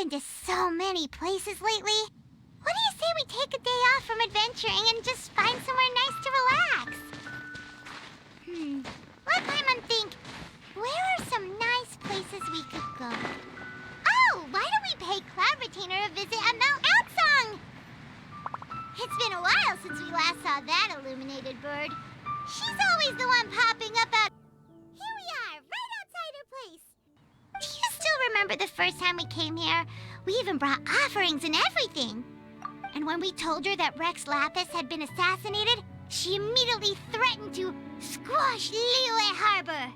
been to so many places lately. What do you say we take a day off from adventuring and just find somewhere nice to relax? Let Paimon think. Where are some nice places we could go? Oh, why don't we pay Cloud Retainer a visit at Mount Outsong? It's been a while since we last saw that illuminated bird. She's always the one popping up out... Here we are, right outside her place. Do you still remember the first time we came here? We even brought offerings and everything. And when we told her that Rex Lapis had been assassinated, she immediately threatened to squash Liyue Harbor.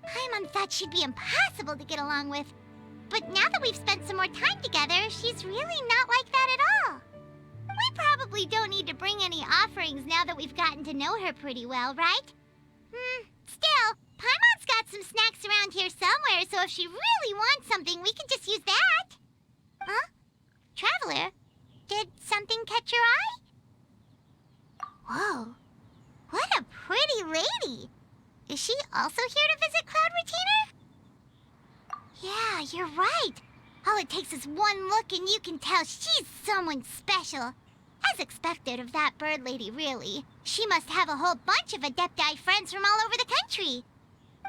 Paimon thought she'd be impossible to get along with. But now that we've spent some more time together, she's really not like that at all. We probably don't need to bring any offerings now that we've gotten to know her pretty well, right? Still, Paimon's got some snacks around here somewhere, so if she really wants something, we can just use that. Huh? Traveler, did something catch your eye? Whoa, what a pretty lady. Is she also here to visit Cloud Retainer? Yeah, you're right. All it takes is one look and you can tell she's someone special. As expected of that bird lady, really. She must have a whole bunch of Adepti friends from all over the country.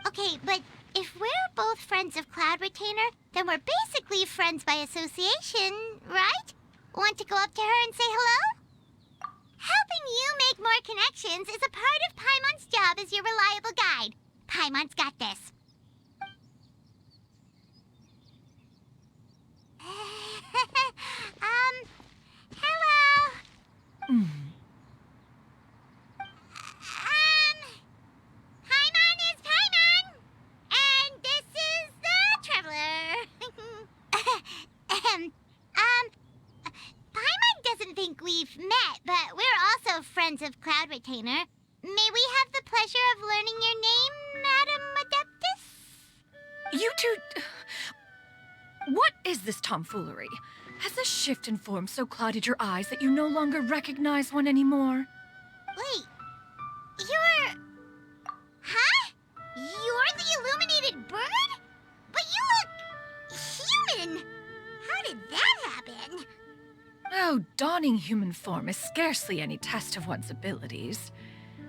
Okay, but if we're both friends of Cloud Retainer, then we're basically friends by association, right? Want to go up to her and say hello? Helping you make more connections is a part of Paimon's job as your reliable guide. Paimon's got this. Hello. Paimon is Paimon, and this is the Traveler. Paimon doesn't think we've met, but we're also friends of Cloud Retainer. May we have the pleasure of learning your name, Madam Adeptus? You two... What is this tomfoolery? Has the shift in form so clouded your eyes that you no longer recognize one anymore? Wait, you're... Huh? You're the illuminated bird? But you look... human! How did that happen? Oh, donning human form is scarcely any test of one's abilities.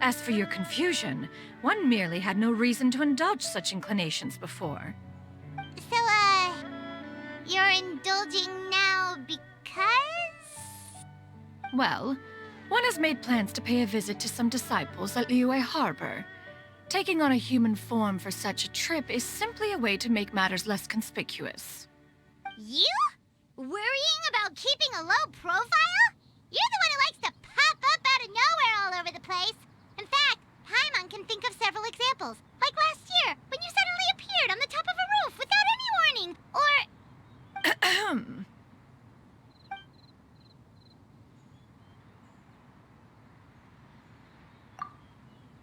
As for your confusion, one merely had no reason to indulge such inclinations before. So, you're indulging now because? Well, one has made plans to pay a visit to some disciples at Liyue Harbor. Taking on a human form for such a trip is simply a way to make matters less conspicuous. You? Worrying about keeping a low profile? You're the one who likes to pop up out of nowhere all over the place. In fact, Paimon can think of several examples. Like last year, when you suddenly appeared on the top of a roof without any warning. Or...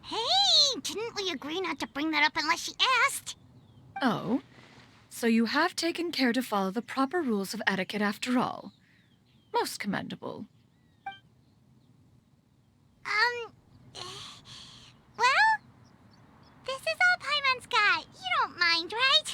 Hey, didn't we agree not to bring that up unless she asked? Oh? So you have taken care to follow the proper rules of etiquette after all. Most commendable. Well, this is all Paimon's got. You don't mind, right?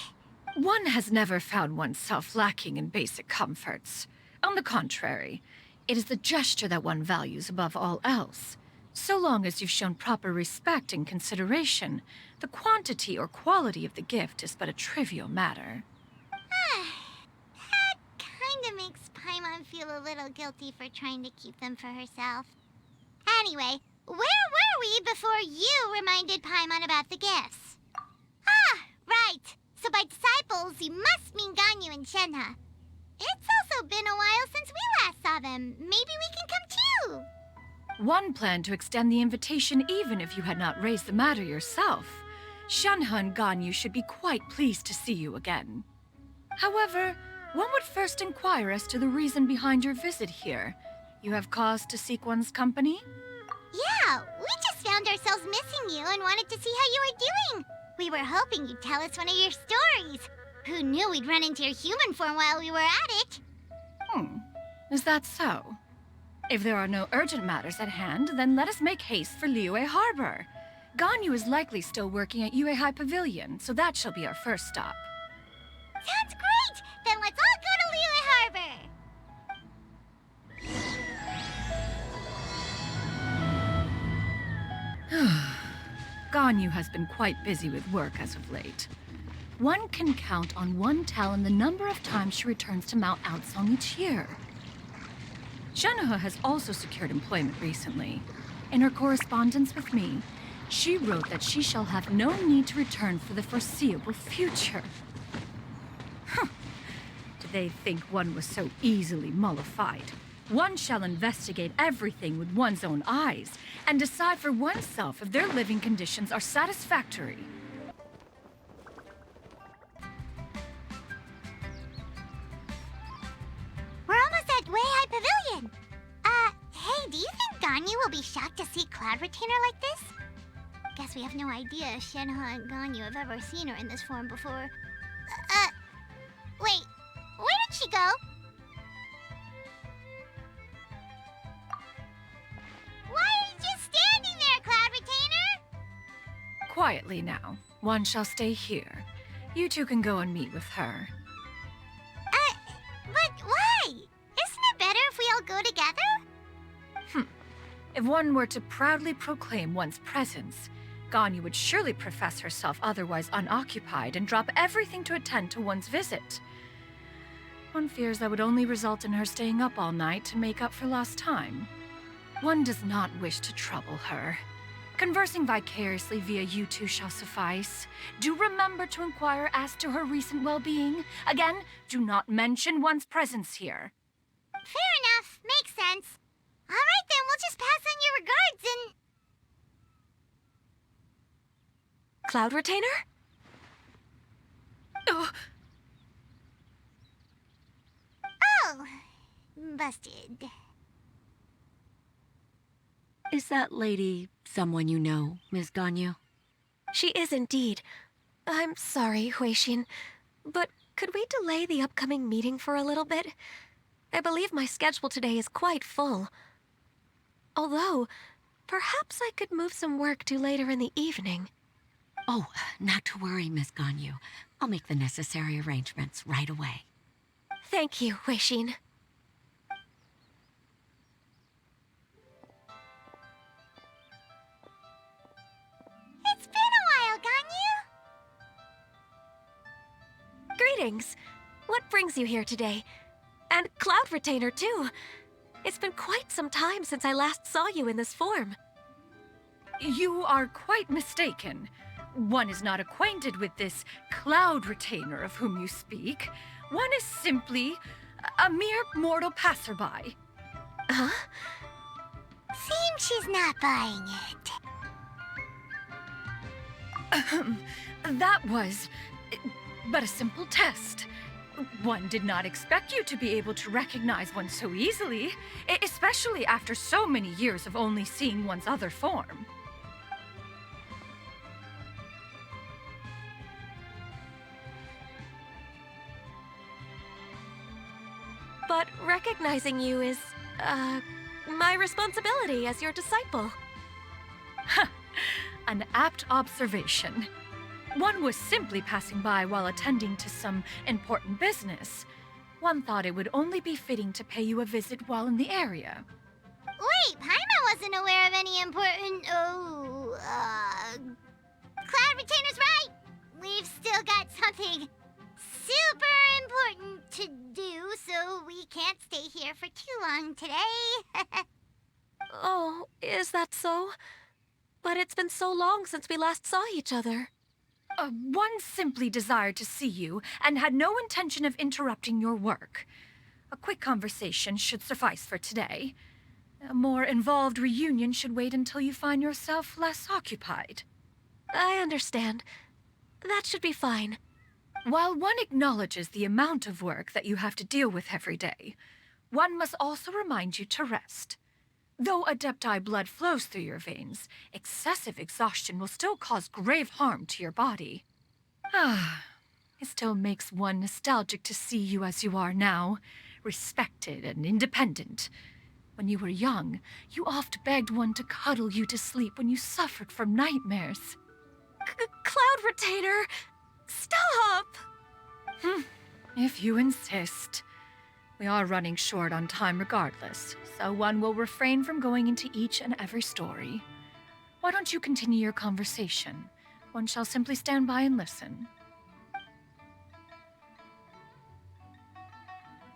One has never found oneself lacking in basic comforts. On the contrary, it is the gesture that one values above all else. So long as you've shown proper respect and consideration, the quantity or quality of the gift is but a trivial matter. That kinda makes Paimon feel a little guilty for trying to keep them for herself. Anyway, where were we before you reminded Paimon about the gifts? Ah, right. So by disciples, you must mean Ganyu and Shenhe. It's also been a while since we last saw them. Maybe we can come too. One planned to extend the invitation even if you had not raised the matter yourself. Shenhe and Ganyu should be quite pleased to see you again. However, one would first inquire as to the reason behind your visit here. You have cause to seek one's company? Yeah, we just found ourselves missing you and wanted to see how you were doing. We were hoping you'd tell us one of your stories. Who knew we'd run into your human form while we were at it? Is that so? If there are no urgent matters at hand, then let us make haste for Liyue Harbor. Ganyu is likely still working at Yuehai Pavilion, so that shall be our first stop. Sounds great! Then let's all go to Liyue Ganyu has been quite busy with work as of late. One can count on one talon the number of times she returns to Mount Outsong each year. Shenhe has also secured employment recently. In her correspondence with me, she wrote that she shall have no need to return for the foreseeable future. Did they think one was so easily mollified? One shall investigate everything with one's own eyes and decide for oneself if their living conditions are satisfactory. We're almost at Way High Pavilion. Hey, do you think Ganyu will be shocked to see Cloud Retainer like this? Guess we have no idea if Shenhe and Ganyu have ever seen her in this form before. Wait, where did she go? Why are you just standing there, Cloud Retainer? Quietly now. One shall stay here. You two can go and meet with her. But why? Isn't it better if we all go together? If one were to proudly proclaim one's presence, Ganyu would surely profess herself otherwise unoccupied and drop everything to attend to one's visit. One fears that would only result in her staying up all night to make up for lost time. One does not wish to trouble her. Conversing vicariously via you two shall suffice. Do remember to inquire as to her recent well-being. Again, do not mention one's presence here. Fair enough. Makes sense. All right, then. We'll just pass on your regards and... Cloud Retainer? Oh, busted. Is that lady someone you know, Miss Ganyu? She is indeed. I'm sorry, Huixin, but could we delay the upcoming meeting for a little bit? I believe my schedule today is quite full. Although, perhaps I could move some work to later in the evening. Oh, not to worry, Miss Ganyu. I'll make the necessary arrangements right away. Thank you, Huixin. It's been a while, Ganyu. Greetings. What brings you here today? And Cloud Retainer, too. It's been quite some time since I last saw you in this form. You are quite mistaken. One is not acquainted with this Cloud Retainer of whom you speak. One is simply a mere mortal passerby. Huh? Seems she's not buying it. That was but a simple test. One did not expect you to be able to recognize one so easily, especially after so many years of only seeing one's other form. But recognizing you is, my responsibility as your disciple. An apt observation. One was simply passing by while attending to some important business. One thought it would only be fitting to pay you a visit while in the area. Wait, Paimon wasn't aware of any important... Cloud Retainer's right! We've still got something super important to do, so we can't stay here for too long today. Oh, is that so? But it's been so long since we last saw each other. One simply desired to see you and had no intention of interrupting your work. A quick conversation should suffice for today. A more involved reunion should wait until you find yourself less occupied. I understand. That should be fine. While one acknowledges the amount of work that you have to deal with every day, one must also remind you to rest. Though Adepti blood flows through your veins, excessive exhaustion will still cause grave harm to your body. It still makes one nostalgic to see you as you are now, respected and independent. When you were young, you oft begged one to cuddle you to sleep when you suffered from nightmares. Cloud Retainer! Stop! If you insist. We are running short on time regardless, so one will refrain from going into each and every story. Why don't you continue your conversation? One shall simply stand by and listen.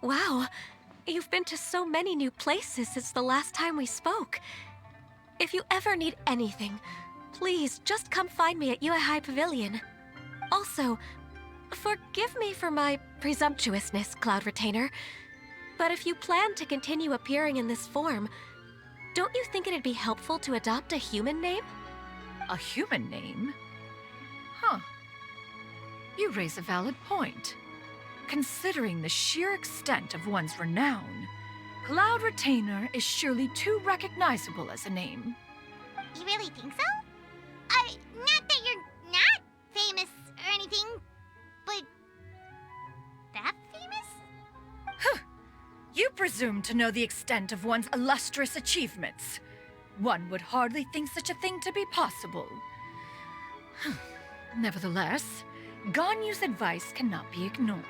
Wow, you've been to so many new places since the last time we spoke. If you ever need anything, please just come find me at High Pavilion. Also, forgive me for my presumptuousness, Cloud Retainer, but if you plan to continue appearing in this form, don't you think it'd be helpful to adopt a human name? A human name? Huh. You raise a valid point. Considering the sheer extent of one's renown, Cloud Retainer is surely too recognizable as a name. You really think so? Not that you're not famous or anything, but that famous? Huh. You presume to know the extent of one's illustrious achievements. One would hardly think such a thing to be possible. Nevertheless, Ganyu's advice cannot be ignored.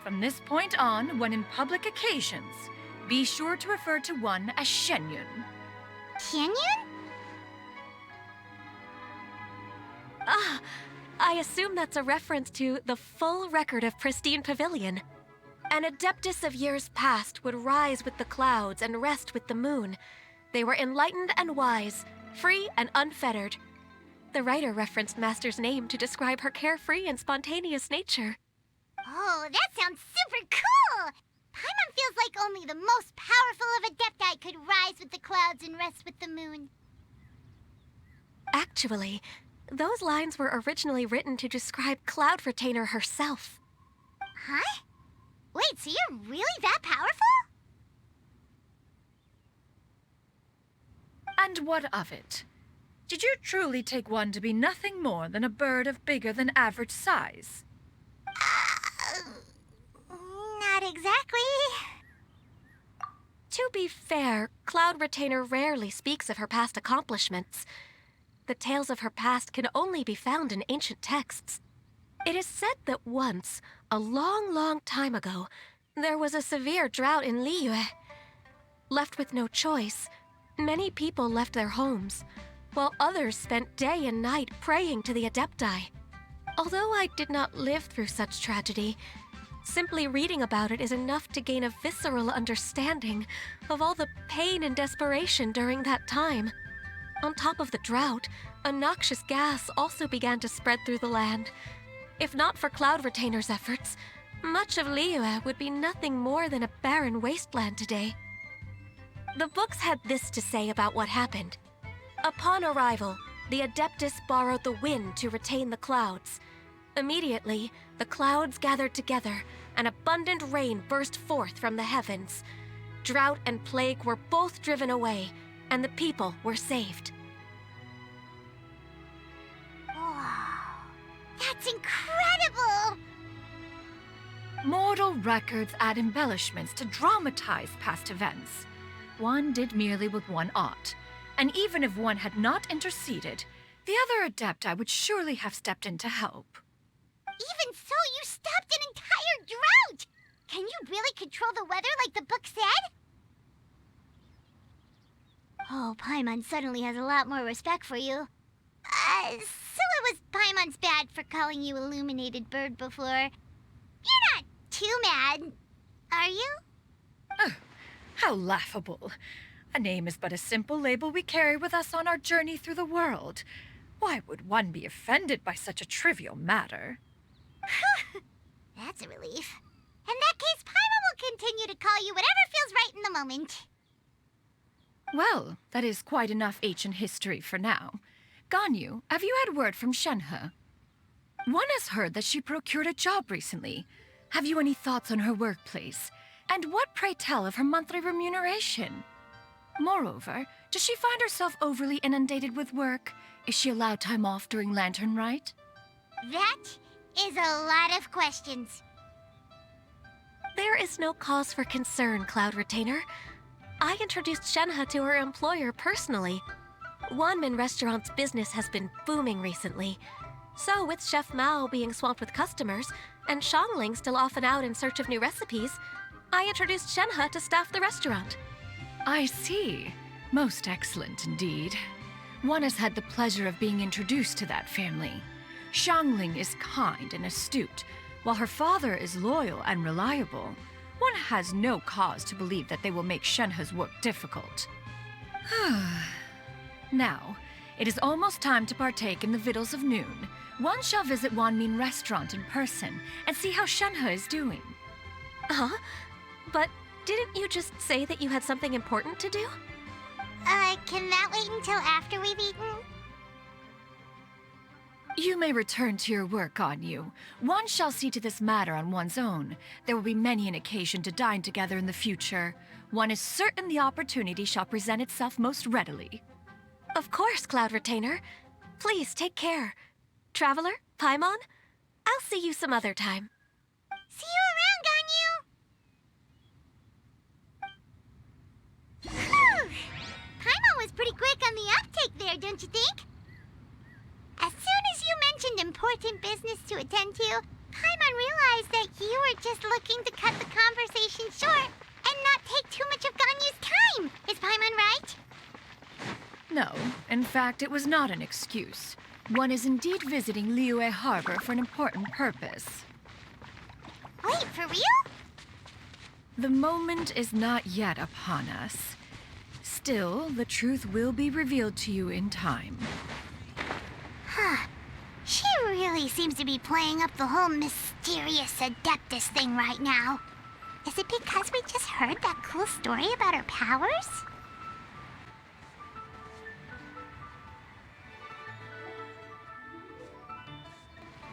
From this point on, when in public occasions, be sure to refer to one as Xianyun. Xianyun? Ah, I assume that's a reference to the full record of Pristine Pavilion. An adeptus of years past would rise with the clouds and rest with the moon. They were enlightened and wise, free and unfettered. The writer referenced Master's name to describe her carefree and spontaneous nature. Oh, that sounds super cool! Paimon feels like only the most powerful of Adepti could rise with the clouds and rest with the moon. Actually, those lines were originally written to describe Cloud Retainer herself. Huh? Wait, so you're really that powerful? And what of it? Did you truly take one to be nothing more than a bird of bigger than average size? Not exactly. To be fair, Cloud Retainer rarely speaks of her past accomplishments. The tales of her past can only be found in ancient texts. It is said that once, a long, long time ago, there was a severe drought in Liyue. Left with no choice, many people left their homes, while others spent day and night praying to the Adepti. Although I did not live through such tragedy, simply reading about it is enough to gain a visceral understanding of all the pain and desperation during that time. On top of the drought, a noxious gas also began to spread through the land. If not for Cloud Retainer's efforts, much of Liyue would be nothing more than a barren wasteland today. The books had this to say about what happened. Upon arrival, the Adeptus borrowed the wind to retain the clouds. Immediately, the clouds gathered together, and abundant rain burst forth from the heavens. Drought and plague were both driven away, and the people were saved. Wow, that's incredible! Mortal records add embellishments to dramatize past events. One did merely with one ought, and even if one had not interceded, the other Adepti would surely have stepped in to help. Even so, you stopped an entire drought! Can you really control the weather like the book said? Oh, Paimon suddenly has a lot more respect for you. So it was Paimon's bad for calling you Illuminated Bird before. You're not too mad, are you? How laughable. A name is but a simple label we carry with us on our journey through the world. Why would one be offended by such a trivial matter? That's a relief. In that case, Paimon will continue to call you whatever feels right in the moment. Well, that is quite enough ancient history for now. Ganyu, have you had word from Shenhe? One has heard that she procured a job recently. Have you any thoughts on her workplace? And what, pray tell, of her monthly remuneration? Moreover, does she find herself overly inundated with work? Is she allowed time off during Lantern Rite? That is a lot of questions. There is no cause for concern, Cloud Retainer. I introduced Shenhe to her employer personally. Wanmin Restaurant's business has been booming recently. So, with Chef Mao being swamped with customers, and Shangling still off and out in search of new recipes, I introduced Shenhe to staff the restaurant. I see. Most excellent indeed. One has had the pleasure of being introduced to that family. Xiangling is kind and astute, while her father is loyal and reliable. One has no cause to believe that they will make Shenhe's work difficult. Now, it is almost time to partake in the victuals of noon. One shall visit Wanmin Restaurant in person and see how Shenhe is doing. Huh? But didn't you just say that you had something important to do? Can that wait until after we've eaten? You may return to your work, Ganyu. One shall see to this matter on one's own. There will be many an occasion to dine together in the future. One is certain the opportunity shall present itself most readily. Of course, Cloud Retainer. Please take care. Traveler, Paimon, I'll see you some other time. See you around, Ganyu! Whew! Paimon was pretty quick on the uptake there, don't you think? As soon as you mentioned important business to attend to, Paimon realized that you were just looking to cut the conversation short and not take too much of Ganyu's time. Is Paimon right? No, in fact, it was not an excuse. One is indeed visiting Liyue Harbor for an important purpose. Wait, for real? The moment is not yet upon us. Still, the truth will be revealed to you in time. Huh. She really seems to be playing up the whole mysterious Adeptus thing right now. Is it because we just heard that cool story about her powers?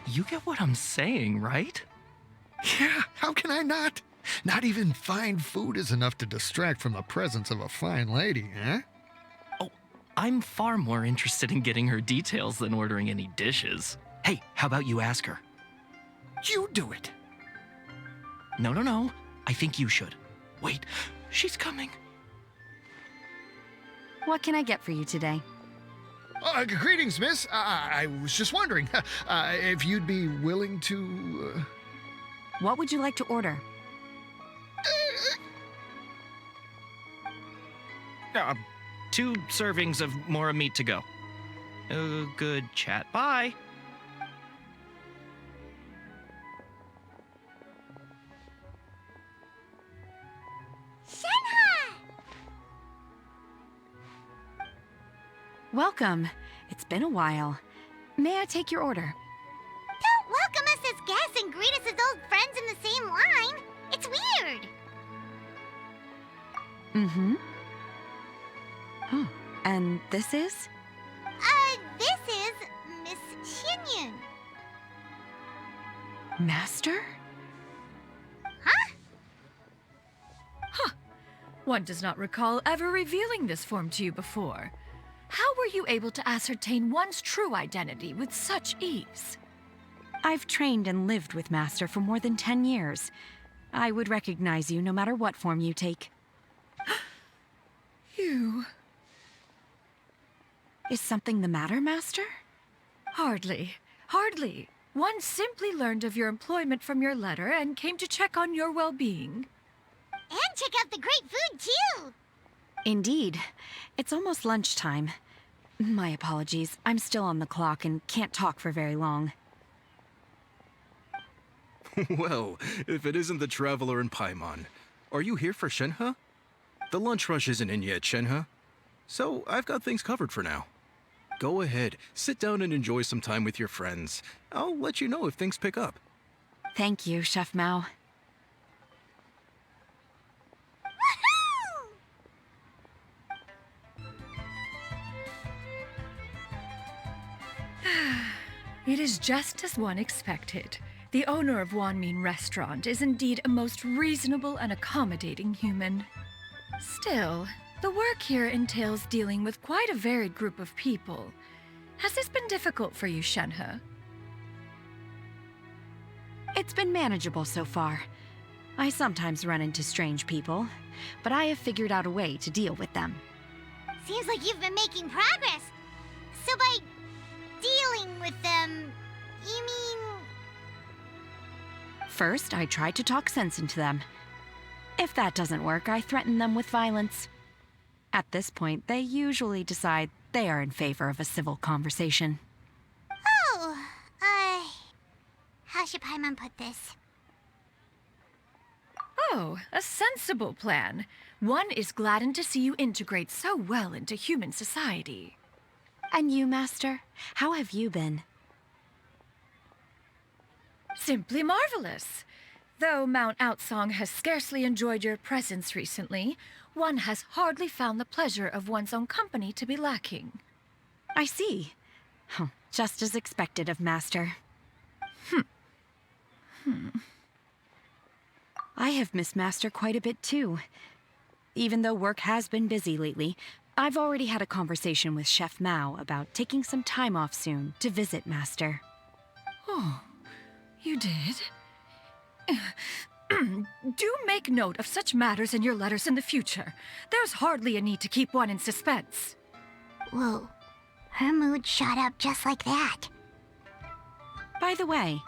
You get what I'm saying, right? Yeah, how can I not? Not even fine food is enough to distract from the presence of a fine lady, eh? Oh, I'm far more interested in getting her details than ordering any dishes. Hey, how about you ask her? You do it. No. I think you should. Wait, she's coming. What can I get for you today? Greetings, miss. I was just wondering if you'd be willing to... What would you like to order? 2 servings of more meat to go. Good chat. Bye. Shenhe! Welcome. It's been a while. May I take your order? Don't welcome us as guests and greet us as old friends in the same line. It's weird. Mm-hmm. Oh, and this is? This is Miss Xianyun. Master? One does not recall ever revealing this form to you before. How were you able to ascertain one's true identity with such ease? I've trained and lived with Master for more than 10 years. I would recognize you no matter what form you take. You... Is something the matter, Master? Hardly. One simply learned of your employment from your letter and came to check on your well-being. And check out the great food, too. Indeed. It's almost lunchtime. My apologies. I'm still on the clock and can't talk for very long. Well, if it isn't the Traveler and Paimon, are you here for Shenhe? The lunch rush isn't in yet, Shenhe. So I've got things covered for now. Go ahead, sit down and enjoy some time with your friends. I'll let you know if things pick up. Thank you, Chef Mao. It is just as one expected. The owner of Wanmin Restaurant is indeed a most reasonable and accommodating human. Still, the work here entails dealing with quite a varied group of people. Has this been difficult for you, Shenhe? It's been manageable so far. I sometimes run into strange people, but I have figured out a way to deal with them. Seems like you've been making progress. So by dealing with them, you mean... First, I try to talk sense into them. If that doesn't work, I threaten them with violence. At this point, they usually decide They are in favor of a civil conversation. Oh, how should Paimon put this? Oh, a sensible plan. One is gladdened to see you integrate so well into human society. And you, Master? How have you been? Simply marvelous. Though Mount Outsong has scarcely enjoyed your presence recently, one has hardly found the pleasure of one's own company to be lacking. I see. Just as expected of Master. I have missed Master quite a bit too. Even though work has been busy lately, I've already had a conversation with Chef Mao about taking some time off soon to visit Master. Oh, you did? Do make note of such matters in your letters in the future. There's hardly a need to keep one in suspense. Whoa, her mood shot up just like that. By the way,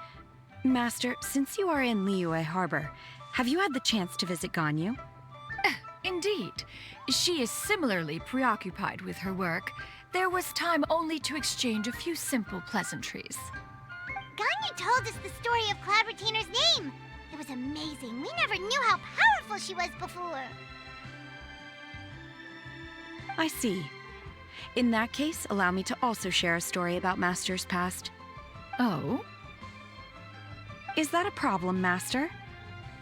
Master, since you are in Liyue Harbor, have you had the chance to visit Ganyu? Indeed. She is similarly preoccupied with her work. There was time only to exchange a few simple pleasantries. Ganyu told us the story of Cloud Retainer's name. It was amazing. We never knew how powerful she was before. I see. In that case, allow me to also share a story about Master's past. Oh? Is that a problem, Master?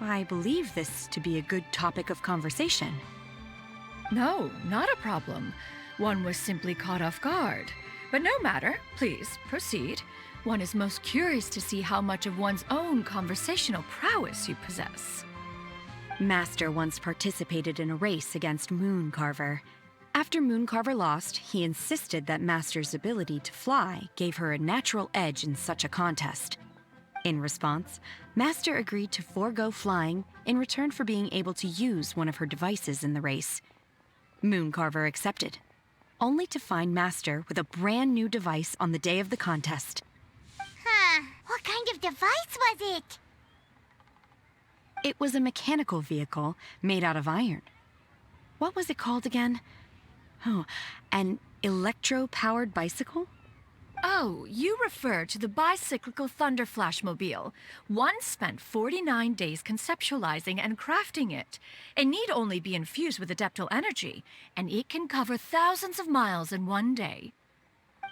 I believe this to be a good topic of conversation. No, not a problem. One was simply caught off guard. But no matter. Please, proceed. One is most curious to see how much of one's own conversational prowess you possess. Master once participated in a race against Mooncarver. After Mooncarver lost, he insisted that Master's ability to fly gave her a natural edge in such a contest. In response, Master agreed to forego flying in return for being able to use one of her devices in the race. Mooncarver accepted, only to find Master with a brand new device on the day of the contest. Huh, what kind of device was it? It was a mechanical vehicle made out of iron. What was it called again? Oh, an electro-powered bicycle? Oh, you refer to the bicyclical Thunder Flashmobile. One spent 49 days conceptualizing and crafting it. It need only be infused with adeptal energy, and it can cover thousands of miles in one day.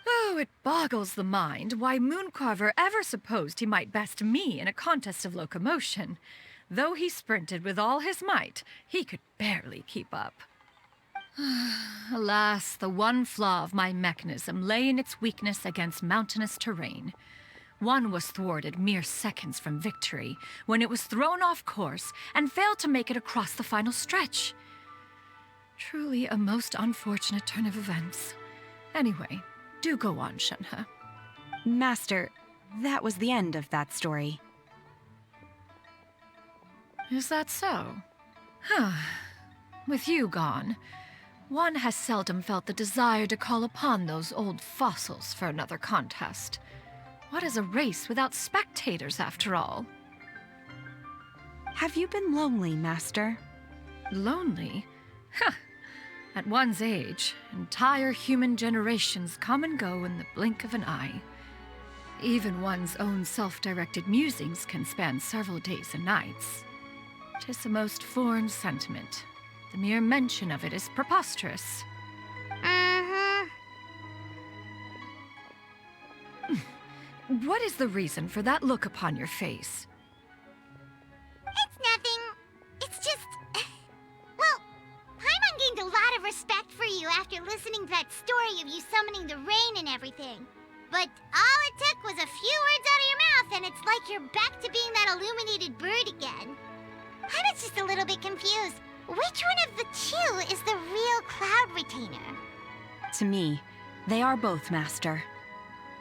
Oh, it boggles the mind why Mooncarver ever supposed he might best me in a contest of locomotion. Though he sprinted with all his might, he could barely keep up. Alas, the one flaw of my mechanism lay in its weakness against mountainous terrain. One was thwarted mere seconds from victory, when it was thrown off course and failed to make it across the final stretch. Truly a most unfortunate turn of events. Anyway, do go on, Shenhe. Master, that was the end of that story. Is that so? With you gone, one has seldom felt the desire to call upon those old fossils for another contest. What is a race without spectators, after all? Have you been lonely, Master? Lonely? At one's age, entire human generations come and go in the blink of an eye. Even one's own self-directed musings can span several days and nights. 'Tis a most foreign sentiment. The mere mention of it is preposterous. What is the reason for that look upon your face? It's nothing. It's just... Well, Paimon gained a lot of respect for you after listening to that story of you summoning the rain and everything. But all it took was a few words out of your mouth and it's like you're back to being that illuminated bird again. I was just a little bit confused. Which one of the two is the real Cloud Retainer? To me, they are both, Master.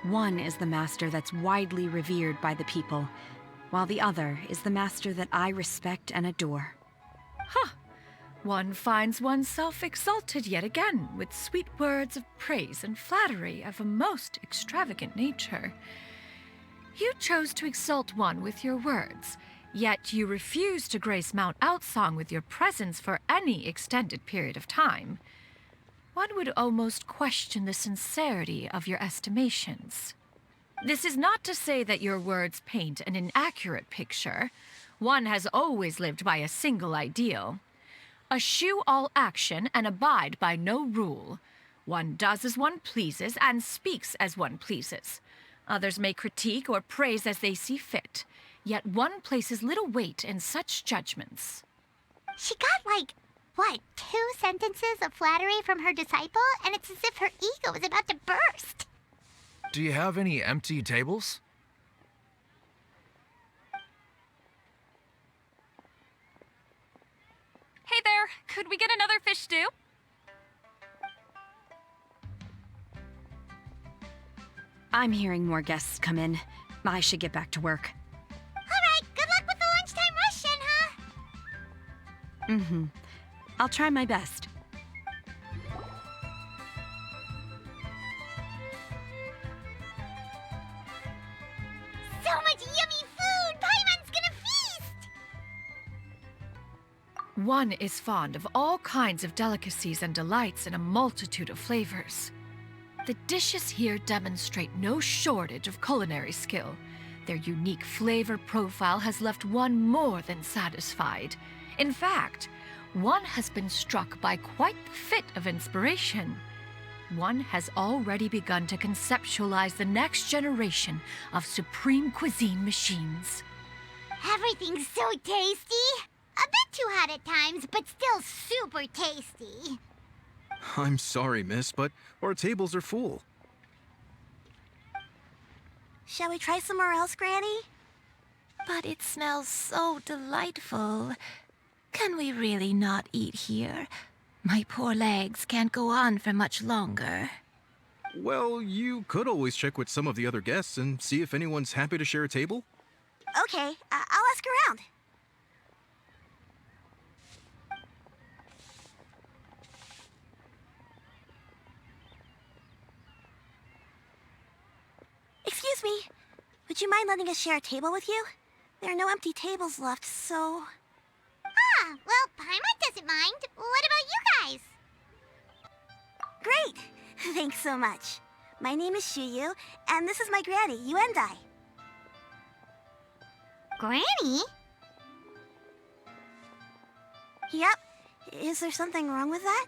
One is the Master that's widely revered by the people, while the other is the Master that I respect and adore. One finds oneself exalted yet again with sweet words of praise and flattery of a most extravagant nature. You chose to exalt one with your words, yet you refuse to grace Mount Outsong with your presence for any extended period of time. one would almost question the sincerity of your estimations. This is not to say that your words paint an inaccurate picture. One has always lived by a single ideal. Eschew all action and abide by no rule. One does as one pleases and speaks as one pleases. Others may critique or praise as they see fit, yet one places little weight in such judgments. She got like, what, 2 sentences of flattery from her disciple, and it's as if her ego is about to burst. Do you have any empty tables? Hey there, could we get another fish stew? I'm hearing more guests come in. I should get back to work. All right, good luck with the lunchtime rush, Shenhe. Mm-hmm. I'll try my best. So much yummy food! Paimon's gonna feast! One is fond of all kinds of delicacies and delights in a multitude of flavors. The dishes here demonstrate no shortage of culinary skill. Their unique flavor profile has left one more than satisfied. In fact, one has been struck by quite the fit of inspiration. One has already begun to conceptualize the next generation of supreme cuisine machines. Everything's so tasty! A bit too hot at times, but still super tasty. I'm sorry, miss, but our tables are full. Shall we try somewhere else, Granny? But it smells so delightful. Can we really not eat here? My poor legs can't go on for much longer. Well, you could always check with some of the other guests and see if anyone's happy to share a table. Okay, I'll ask around. Excuse me, would you mind letting us share a table with you? There are no empty tables left, so... Ah, well, Paimon doesn't mind. What about you guys? Great! Thanks so much. My name is Xianyun, and this is my granny, Yuendai. Granny? Yep. Is there something wrong with that?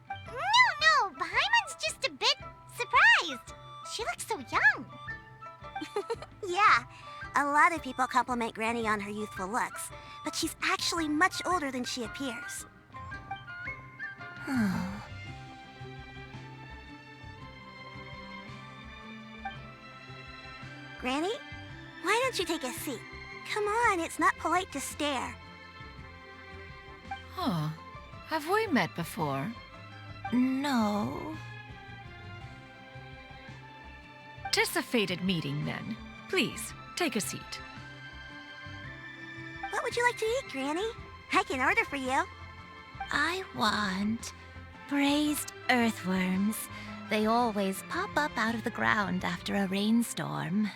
No, Paimon's just a bit surprised. She looks so young. Yeah, a lot of people compliment Granny on her youthful looks, but she's actually much older than she appears. Granny, why don't you take a seat? Come on, it's not polite to stare. Huh. Have we met before? No. 'Tis a fated meeting, then. Please, take a seat. What would you like to eat, Granny? I can order for you. I want braised earthworms. They always pop up out of the ground after a rainstorm.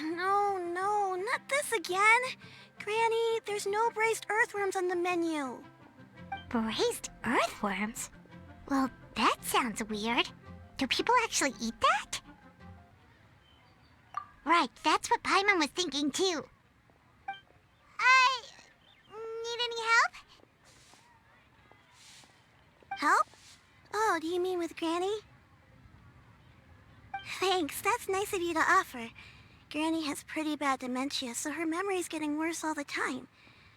No, not this again. Granny, there's no braised earthworms on the menu. Braised earthworms? Well, that sounds weird. Do people actually eat that? Right, that's what Paimon was thinking too. Need any help? Help? Oh, do you mean with Granny? Thanks, that's nice of you to offer. Granny has pretty bad dementia, so her memory's getting worse all the time.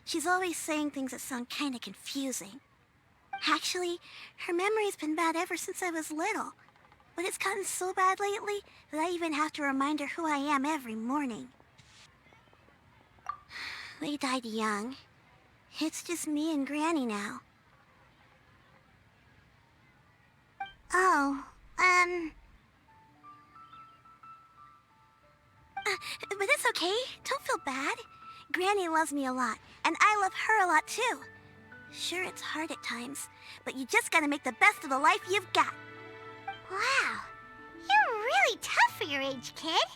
She's always saying things that sound kinda confusing. Actually, her memory's been bad ever since I was little. But it's gotten so bad lately that I even have to remind her who I am every morning. They died young. It's just me and Granny now. But it's okay. Don't feel bad. Granny loves me a lot, and I love her a lot too. Sure, it's hard at times, but you just gotta make the best of the life you've got. Wow, you're really tough for your age, kid.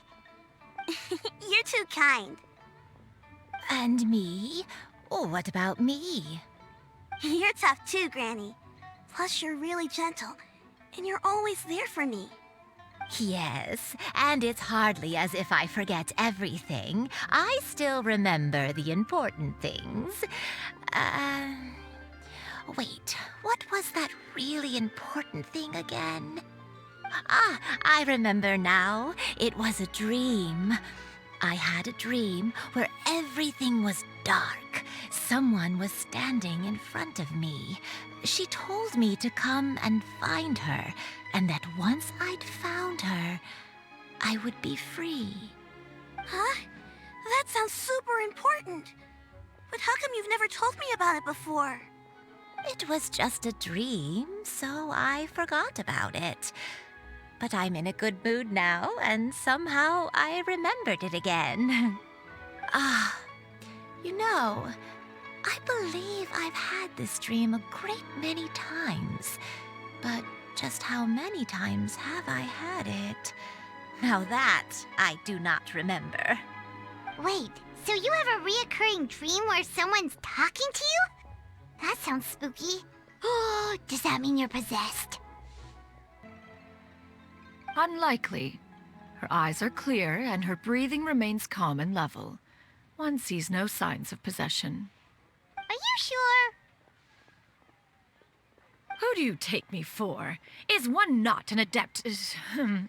You're too kind. And me? Oh, what about me? You're tough too, Granny. Plus, you're really gentle, and you're always there for me. Yes, and it's hardly as if I forget everything. I still remember the important things. Wait, what was that really important thing again? Ah, I remember now. It was a dream. I had a dream where everything was dark. Someone was standing in front of me. She told me to come and find her, and that once I'd found her, I would be free. Huh? That sounds super important. But how come you've never told me about it before? It was just a dream, so I forgot about it. But I'm in a good mood now, and somehow I remembered it again. Ah, you know, I believe I've had this dream a great many times. But just how many times have I had it? Now that I do not remember. Wait, so you have a reoccurring dream where someone's talking to you? That sounds spooky. Oh, does that mean you're possessed? Unlikely. Her eyes are clear and her breathing remains calm and level. One sees no signs of possession. Are you sure? Who do you take me for? Is one not an adept? Am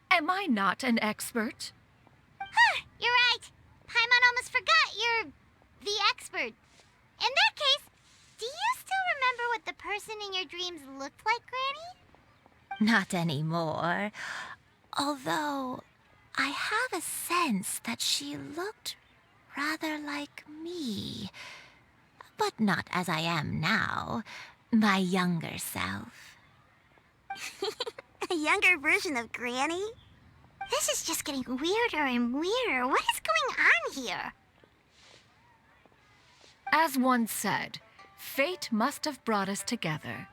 I not an expert? Huh, you're right. Paimon almost forgot you're the expert. In that case, do you still remember what the person in your dreams looked like, Granny? Not anymore. Although, I have a sense that she looked rather like me. But not as I am now. My younger self. A younger version of Granny? This is just getting weirder and weirder. What is going on here? As one said, fate must have brought us together.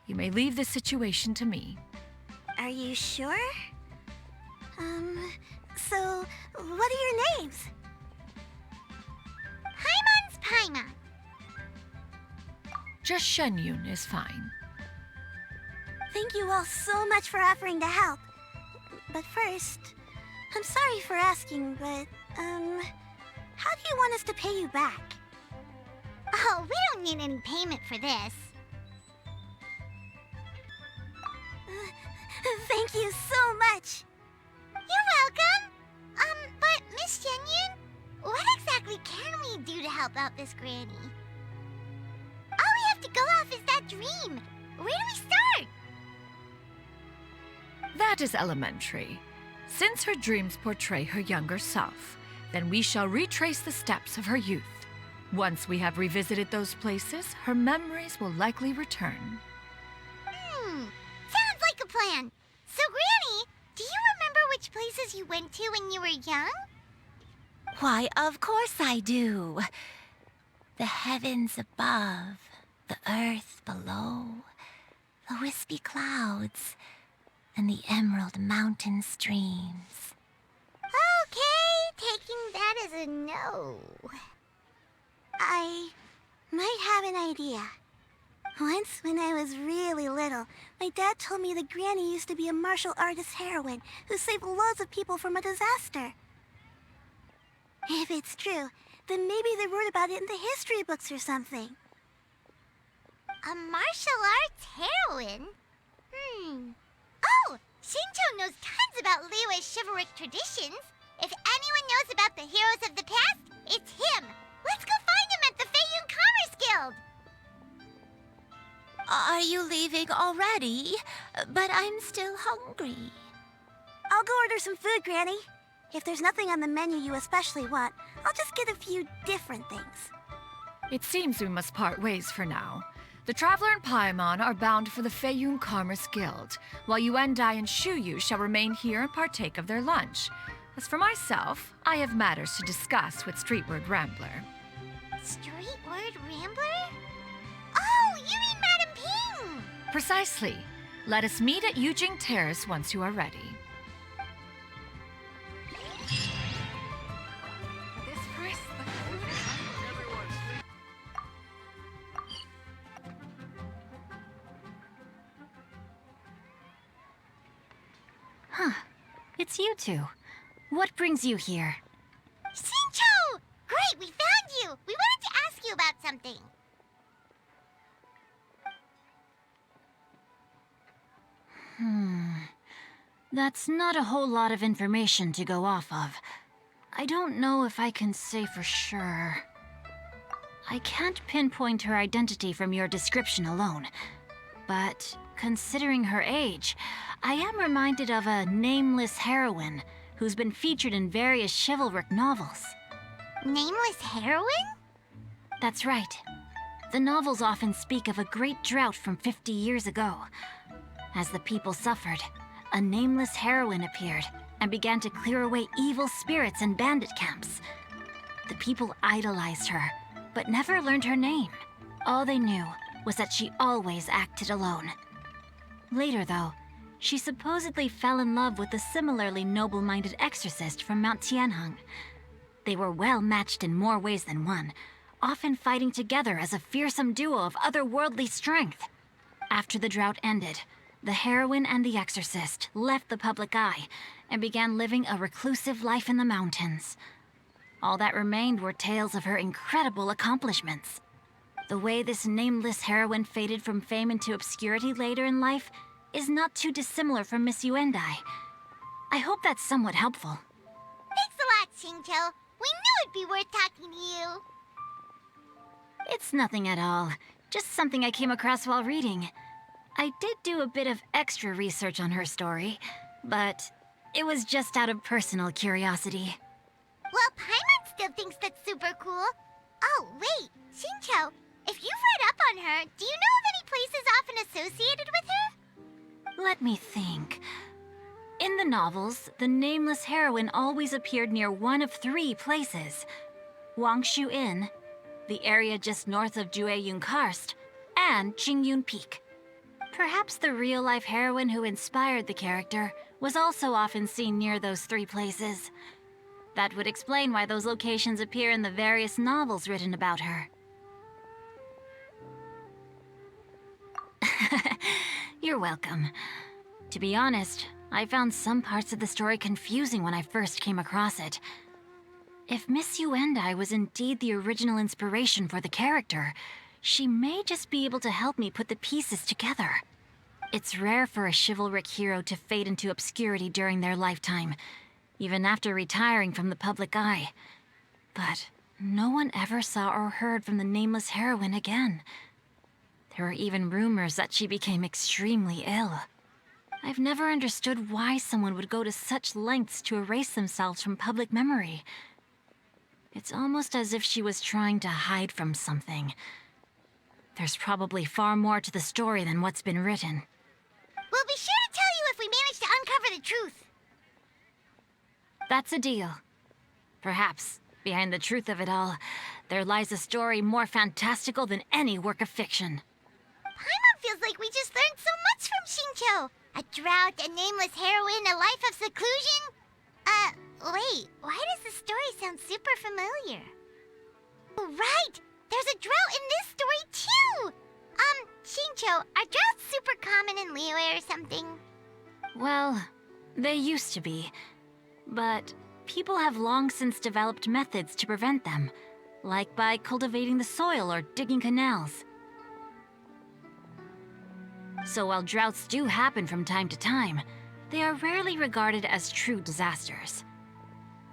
You may leave this situation to me. Are you sure? So, what are your names? Paimon's Paimon. Just Xianyun is fine. Thank you all so much for offering to help. But first, I'm sorry for asking, but, how do you want us to pay you back? Oh, we don't need any payment for this. Thank you so much. You're welcome. But Miss Xianyun, what exactly can we do to help out this granny? All we have to go off is that dream. Where do we start? That is elementary. Since her dreams portray her younger self, then we shall retrace the steps of her youth. Once we have revisited those places, her memories will likely return. Sounds like a plan. So, Granny, do you remember which places you went to when you were young? Why, of course I do. The heavens above, the earth below, the wispy clouds, and the emerald mountain streams. Okay, taking that as a no. I might have an idea. Once, when I was really little, my dad told me that Granny used to be a martial artist heroine who saved loads of people from a disaster. If it's true, then maybe they wrote about it in the history books or something. A martial arts heroine? Oh, Shinjo knows tons about Liyue's chivalric traditions. If anyone knows about the heroes of the past, it's him. Let's go find him at the Xianyun Commerce Guild. Are you leaving already? But I'm still hungry. I'll go order some food, Granny. If there's nothing on the menu you especially want, I'll just get a few different things. It seems we must part ways for now. The Traveler and Paimon are bound for the Xianyun Commerce Guild, while Yuendai and Shuyu shall remain here and partake of their lunch. As for myself, I have matters to discuss with Streetward Rambler. Streetward Rambler? Oh, you mean Madam Ping! Precisely. Let us meet at Yujing Terrace once you are ready. Huh. It's you two. What brings you here? Xinqiu! Great, we found you! We wanted to ask you about something. That's not a whole lot of information to go off of. I don't know if I can say for sure. I can't pinpoint her identity from your description alone. But considering her age, I am reminded of a nameless heroine who's been featured in various chivalric novels. Nameless heroine? That's right. The novels often speak of a great drought from 50 years ago. As the people suffered, a nameless heroine appeared and began to clear away evil spirits and bandit camps. The people idolized her, but never learned her name. All they knew was that she always acted alone. Later, though, she supposedly fell in love with a similarly noble-minded exorcist from Mount Tianheng. They were well matched in more ways than one, often fighting together as a fearsome duo of otherworldly strength. After the drought ended, the heroine and the exorcist left the public eye and began living a reclusive life in the mountains. All that remained were tales of her incredible accomplishments. The way this nameless heroine faded from fame into obscurity later in life is not too dissimilar from Miss Yuendai. I hope that's somewhat helpful. Thanks a lot, Xinqiu. We knew it'd be worth talking to you. It's nothing at all. Just something I came across while reading. I did do a bit of extra research on her story, but it was just out of personal curiosity. Well, Paimon still thinks that's super cool. Oh, wait, Xinqiu, if you've read up on her, do you know of any places often associated with her? Let me think. In the novels, the nameless heroine always appeared near one of 3 places. Wangshu Inn, the area just north of Jueyun Karst, and Qingyun Peak. Perhaps the real-life heroine who inspired the character was also often seen near those 3 places. That would explain why those locations appear in the various novels written about her. You're welcome. To be honest, I found some parts of the story confusing when I first came across it. If Miss Yuendai was indeed the original inspiration for the character, she may just be able to help me put the pieces together. It's rare for a chivalric hero to fade into obscurity during their lifetime, even after retiring from the public eye. But no one ever saw or heard from the nameless heroine again. There were even rumors that she became extremely ill. I've never understood why someone would go to such lengths to erase themselves from public memory. It's almost as if she was trying to hide from something. There's probably far more to the story than what's been written. We'll be sure to tell you if we manage to uncover the truth. That's a deal. Perhaps, behind the truth of it all, there lies a story more fantastical than any work of fiction. Paimon feels like we just learned so much from Xinqiu. A drought, a nameless heroine, a life of seclusion. Wait, why does the story sound super familiar? Right! There's a drought in this story, too! Xinqiu, are droughts super common in Liyue or something? Well, they used to be. But people have long since developed methods to prevent them, like by cultivating the soil or digging canals. So while droughts do happen from time to time, they are rarely regarded as true disasters.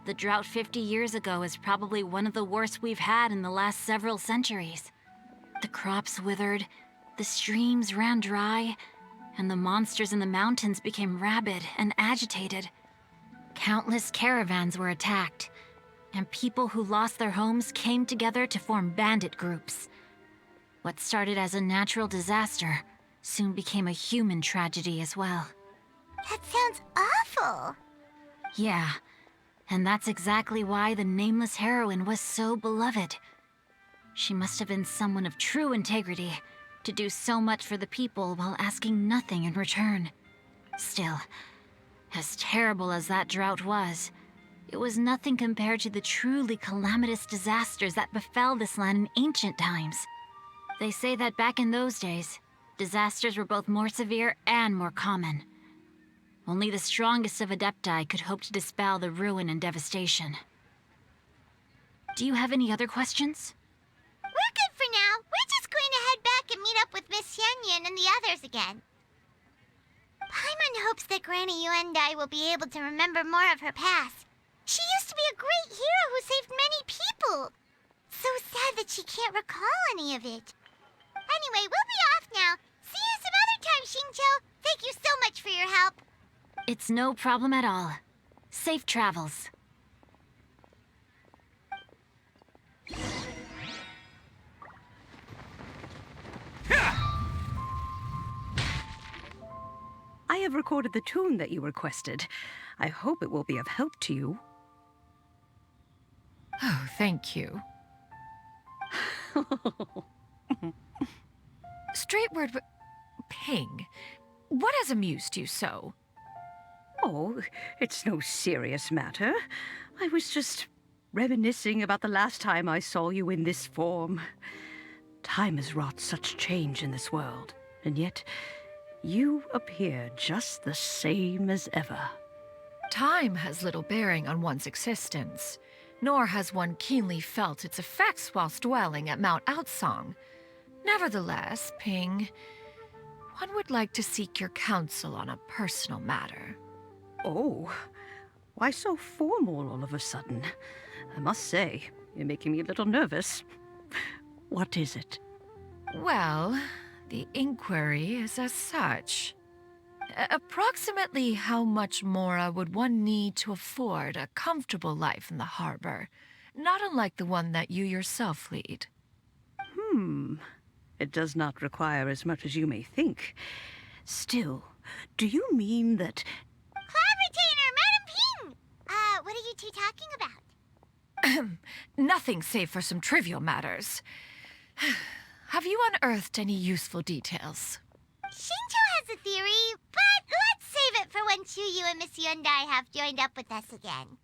The drought 50 years ago is probably one of the worst we've had in the last several centuries. The crops withered, the streams ran dry, and the monsters in the mountains became rabid and agitated. Countless caravans were attacked, and people who lost their homes came together to form bandit groups. What started as a natural disaster soon became a human tragedy as well. That sounds awful. Yeah, and that's exactly why the nameless heroine was so beloved. She must have been someone of true integrity, to do so much for the people while asking nothing in return. Still, as terrible as that drought was, it was nothing compared to the truly calamitous disasters that befell this land in ancient times. They say that back in those days, disasters were both more severe and more common. Only the strongest of Adepti could hope to dispel the ruin and devastation. Do you have any other questions? We're good for now. We're just going to head back and meet up with Miss Xianyun and the others again. Paimon hopes that Granny Yuendai will be able to remember more of her past. She used to be a great hero who saved many people. So sad that she can't recall any of it. Anyway, we'll be off now. See you some other time, Xingqiu. Thank you so much for your help. It's no problem at all. Safe travels. I have recorded the tune that you requested. I hope it will be of help to you. Oh, thank you. Straightward, Ping, what has amused you so? Oh, it's no serious matter. I was just reminiscing about the last time I saw you in this form. Time has wrought such change in this world, and yet you appear just the same as ever. Time has little bearing on one's existence, nor has one keenly felt its effects whilst dwelling at Mount Outsong. Nevertheless, Ping, one would like to seek your counsel on a personal matter. Oh, why so formal all of a sudden? I must say, you're making me a little nervous. What is it? Well, the inquiry is as such. Approximately how much more would one need to afford a comfortable life in the harbor, not unlike the one that you yourself lead? It does not require as much as you may think. Still, do you mean that... Clavitator, Madam Ping! What are you two talking about? Nothing save for some trivial matters. Have you unearthed any useful details? Xingqiu has a theory, but let's save it for when Chuyu and Miss Yuendai have joined up with us again.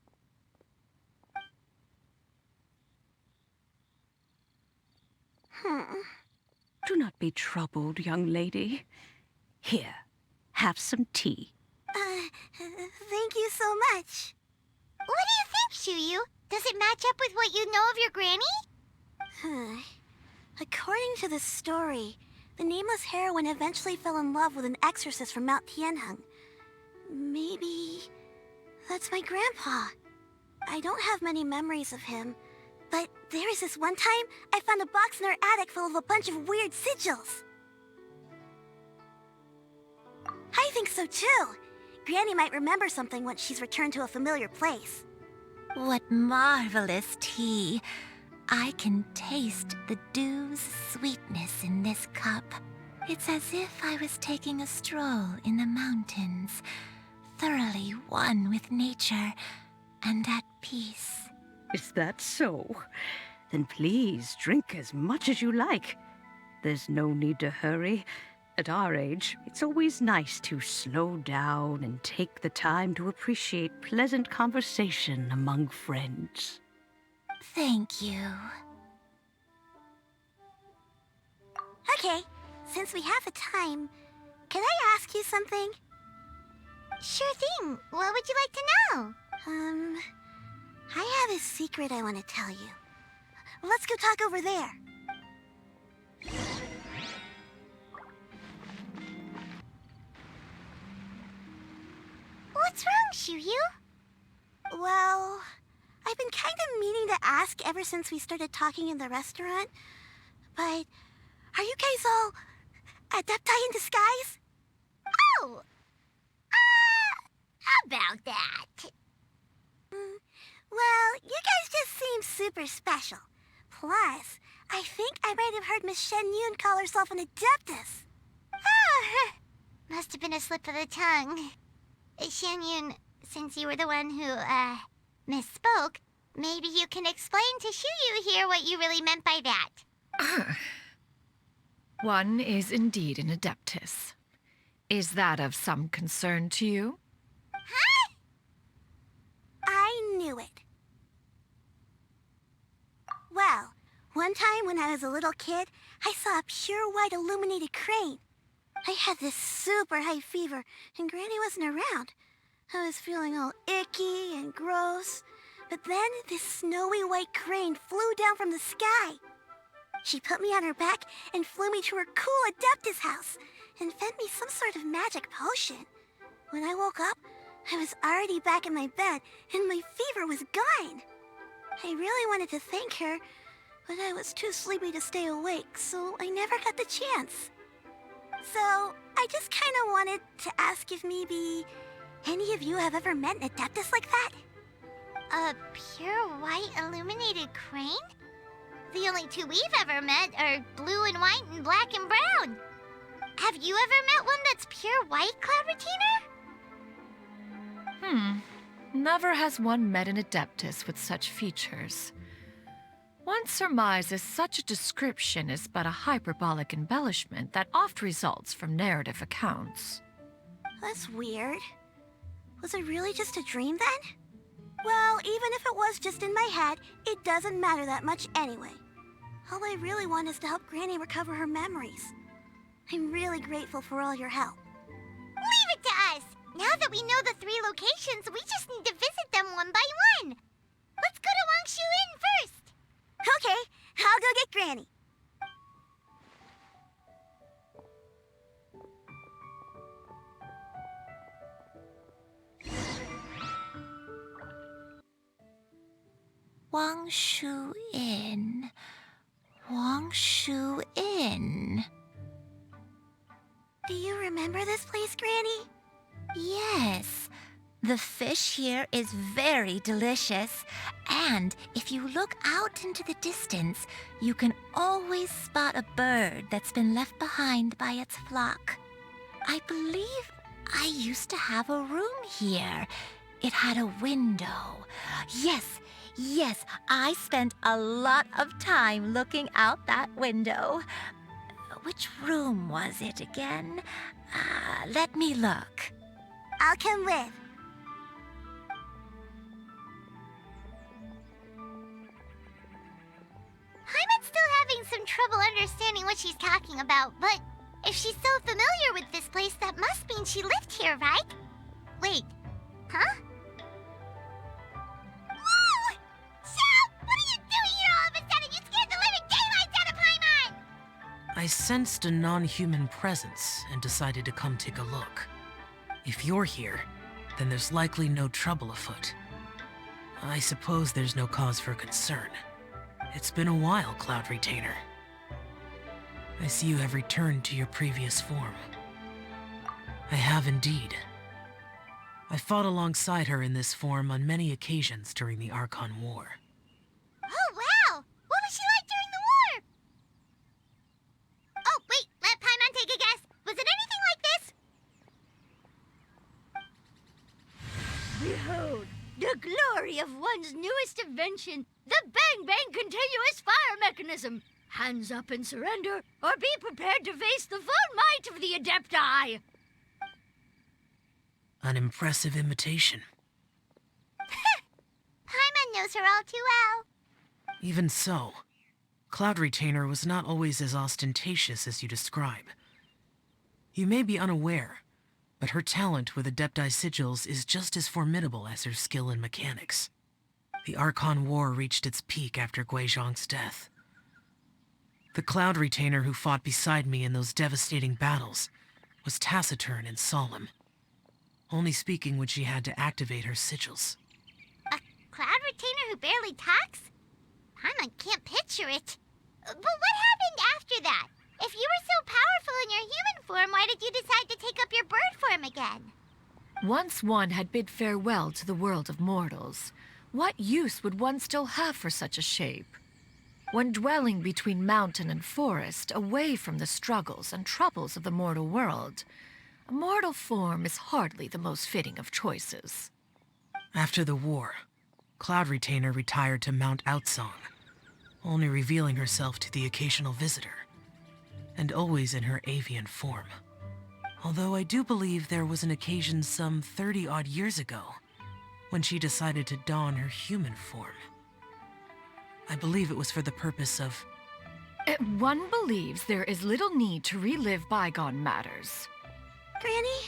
Do not be troubled, young lady. Here, have some tea. Thank you so much. What do you think, Chuyu? Does it match up with what you know of your granny? According to the story, the nameless heroine eventually fell in love with an exorcist from Mount Tianheng. Maybe that's my grandpa. I don't have many memories of him, but there was this one time I found a box in our attic full of a bunch of weird sigils. I think so too. Granny might remember something once she's returned to a familiar place. What marvelous tea. I can taste the dew's sweetness in this cup. It's as if I was taking a stroll in the mountains, thoroughly one with nature and at peace. Is that so? Then please drink as much as you like. There's no need to hurry. At our age, it's always nice to slow down and take the time to appreciate pleasant conversation among friends. Thank you. Okay, since we have the time, can I ask you something? Sure thing. What would you like to know? I have a secret I want to tell you. Let's go talk over there. What's wrong, Chuyu? Well, I've been kind of meaning to ask ever since we started talking in the restaurant, but are you guys all adepti in disguise? Oh! About that. Well, you guys just seem super special. Plus, I think I might have heard Miss Xianyun call herself an adeptus. Oh, must have been a slip of the tongue. Xianyun, since you were the one who, misspoke, maybe you can explain to Chuyu here what you really meant by that. One is indeed an adeptus. Is that of some concern to you? Huh? I knew it. Well, one time when I was a little kid, I saw a pure white illuminated crane. I had this super high fever, and Granny wasn't around. I was feeling all icky and gross. But then this snowy white crane flew down from the sky. She put me on her back and flew me to her cool Adeptus house and fed me some sort of magic potion. When I woke up, I was already back in my bed and my fever was gone. I really wanted to thank her, but I was too sleepy to stay awake, so I never got the chance. So, I just kind of wanted to ask if maybe any of you have ever met an Adeptus like that? A pure white illuminated crane? The only two we've ever met are blue and white and black and brown. Have you ever met one that's pure white, Cloud Retainer? Never has one met an Adeptus with such features. One surmises such a description is but a hyperbolic embellishment that oft results from narrative accounts. That's weird. Was it really just a dream then? Well, even if it was just in my head, it doesn't matter that much anyway. All I really want is to help Granny recover her memories. I'm really grateful for all your help. Leave it to us! Now that we know the 3 locations, we just need to visit them one by one. Let's go to Wangshu first. Okay, I'll go get Granny. Wangshu Inn. Wangshu Inn. Do you remember this place, Granny? Yes. The fish here is very delicious, and if you look out into the distance, you can always spot a bird that's been left behind by its flock. I believe I used to have a room here. It had a window. Yes, I spent a lot of time looking out that window. Which room was it again? Let me look. I'll come with. Paimon's still having some trouble understanding what she's talking about, but if she's so familiar with this place, that must mean she lived here, right? Wait, huh? Whoa! Shell! What are you doing here all of a sudden? You scared the living daylights out of Paimon! I sensed a non-human presence and decided to come take a look. If you're here, then there's likely no trouble afoot. I suppose there's no cause for concern. It's been a while, Cloud Retainer. I see you have returned to your previous form. I have indeed. I fought alongside her in this form on many occasions during the Archon War. Oh, wow! What was she like during the war? Oh, wait, let Paimon take a guess. Was it anything like this? Behold, the glory of one's newest invention, the Bang Bang Continuous Fire Mechanism. Hands up and surrender, or be prepared to face the full might of the Adepti. An impressive imitation. Paimon knows her all too well. Even so, Cloud Retainer was not always as ostentatious as you describe. You may be unaware, but her talent with Adepti sigils is just as formidable as her skill in mechanics. The Archon War reached its peak after Guizhong's death. The Cloud Retainer who fought beside me in those devastating battles was taciturn and solemn, only speaking when she had to activate her sigils. A Cloud Retainer who barely talks? Paimon can't picture it. But what happened after that? If you were so powerful in your human form, why did you decide to take up your bird form again? Once one had bid farewell to the world of mortals, what use would one still have for such a shape? When dwelling between mountain and forest, away from the struggles and troubles of the mortal world, a mortal form is hardly the most fitting of choices. After the war, Cloud Retainer retired to Mount Outsong, only revealing herself to the occasional visitor, and always in her avian form. Although I do believe there was an occasion some 30-odd years ago when she decided to don her human form. I believe it was for the purpose of One believes there is little need to relive bygone matters. Granny,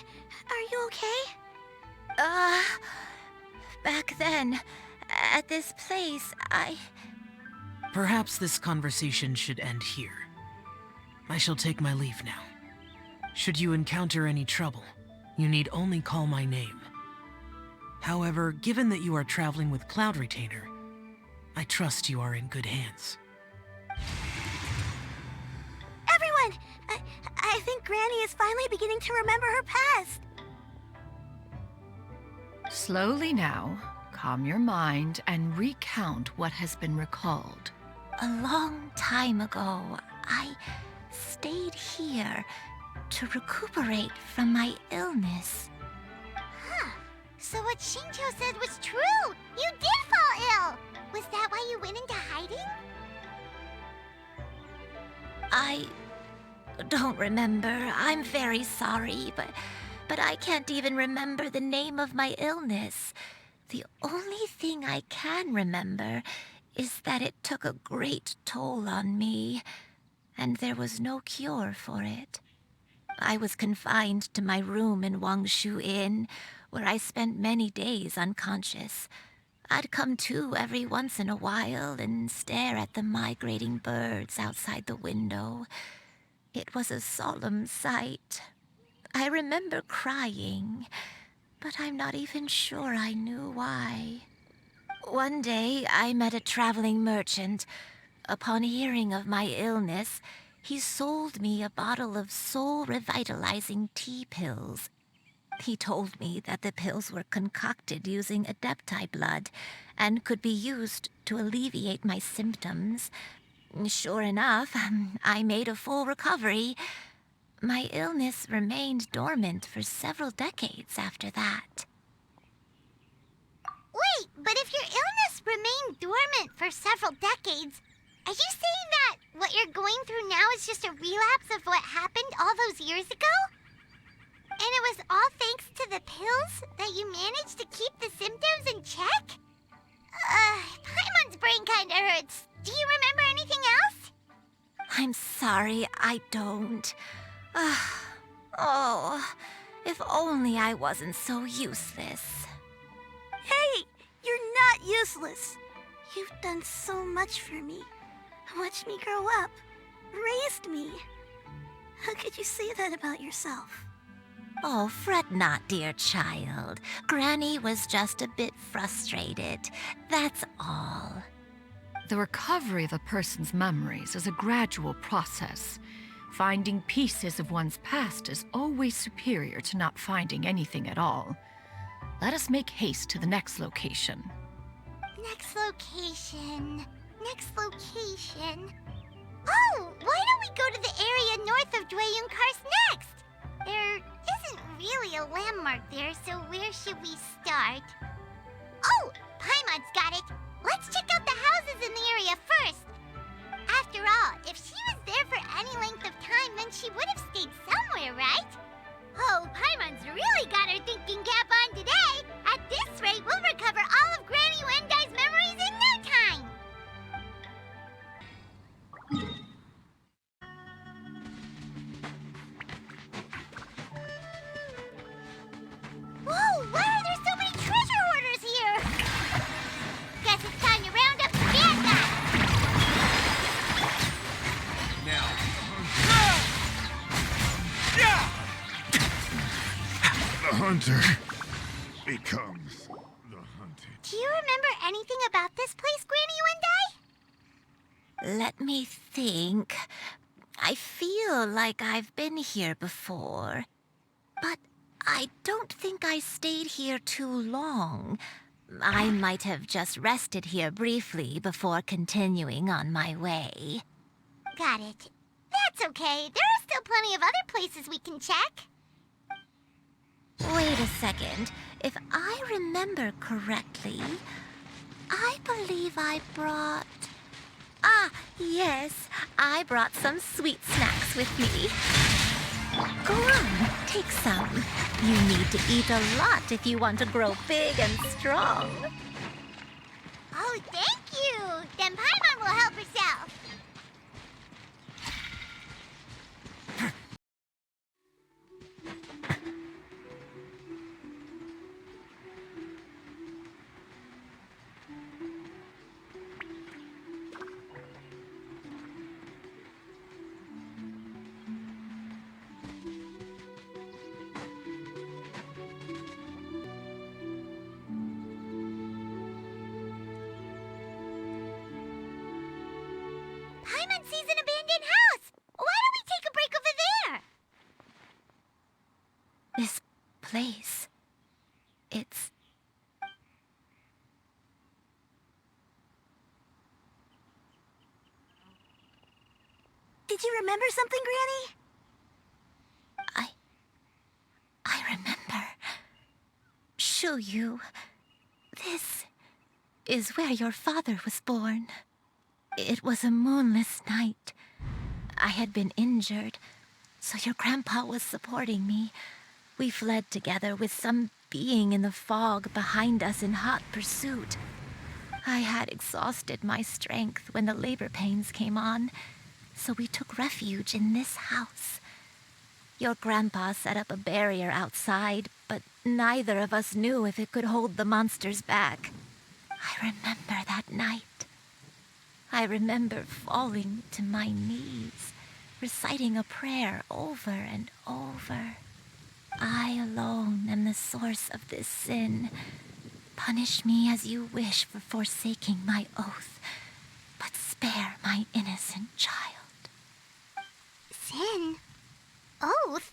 are you okay? Back then, at this place, Perhaps this conversation should end here. I shall take my leave now. Should you encounter any trouble, you need only call my name. However, given that you are traveling with Cloud Retainer, I trust you are in good hands. Everyone! I think Granny is finally beginning to remember her past. Slowly now, calm your mind and recount what has been recalled. A long time ago, I stayed here to recuperate from my illness. Huh. So what Shinto said was true! You did fall ill! Was that why you went into hiding? I don't remember. I'm very sorry, but I can't even remember the name of my illness. The only thing I can remember is that it took a great toll on me, and there was no cure for it. I was confined to my room in Wangshu Inn, where I spent many days unconscious. I'd come to every once in a while and stare at the migrating birds outside the window. It was a solemn sight. I remember crying, but I'm not even sure I knew why. One day, I met a traveling merchant. Upon hearing of my illness, he sold me a bottle of soul-revitalizing tea pills. He told me that the pills were concocted using Adepti blood and could be used to alleviate my symptoms. Sure enough, I made a full recovery. My illness remained dormant for several decades after that. Wait, but if your illness remained dormant for several decades, are you saying that what you're going through now is just a relapse of what happened all those years ago? And it was all thanks to the pills that you managed to keep the symptoms in check? Paimon's brain kinda hurts. Do you remember anything else? I'm sorry, I don't. Oh, if only I wasn't so useless. Hey, you're not useless. You've done so much for me. Watched me grow up. Raised me. How could you say that about yourself? Oh, fret not, dear child. Granny was just a bit frustrated. That's all. The recovery of a person's memories is a gradual process. Finding pieces of one's past is always superior to not finding anything at all. Let us make haste to the next location. Next location. Next location. Oh, why don't we go to the area north of Dwayun Karst next? There isn't really a landmark there, so where should we start? Oh, Paimon's got it. Let's check out the houses in the area first. After all, if she was there for any length of time, then she would have stayed somewhere, right? Oh, Paimon's really got her thinking cap on today. At this rate, we'll recover all of Granny Wendai's memories in no time. Whoa, why are there so many treasure hoarders here? Guess it's time to round up the bad guys. Now. The hunter becomes the hunted. Do you remember anything about this place, Granny Wendai? Let me think. I feel like I've been here before, but I don't think I stayed here too long. I might have just rested here briefly before continuing on my way. Got it. That's okay. There are still plenty of other places we can check. Wait a second. If I remember correctly, I believe I brought... Ah, yes. I brought some sweet snacks with me. Go on, take some. You need to eat a lot if you want to grow big and strong. Oh, thank you. Then Paimon will help herself. Paimon sees an abandoned house! Why don't we take a break over there? This place. It's... Did you remember something, Granny? I remember. Xianyun. This is where your father was born. It was a moonless night. I had been injured, so your grandpa was supporting me. We fled together with some being in the fog behind us in hot pursuit. I had exhausted my strength when the labor pains came on, so we took refuge in this house. Your grandpa set up a barrier outside, but neither of us knew if it could hold the monsters back. I remember that night. I remember falling to my knees, reciting a prayer over and over. I alone am the source of this sin. Punish me as you wish for forsaking my oath, but spare my innocent child. Sin? Oath?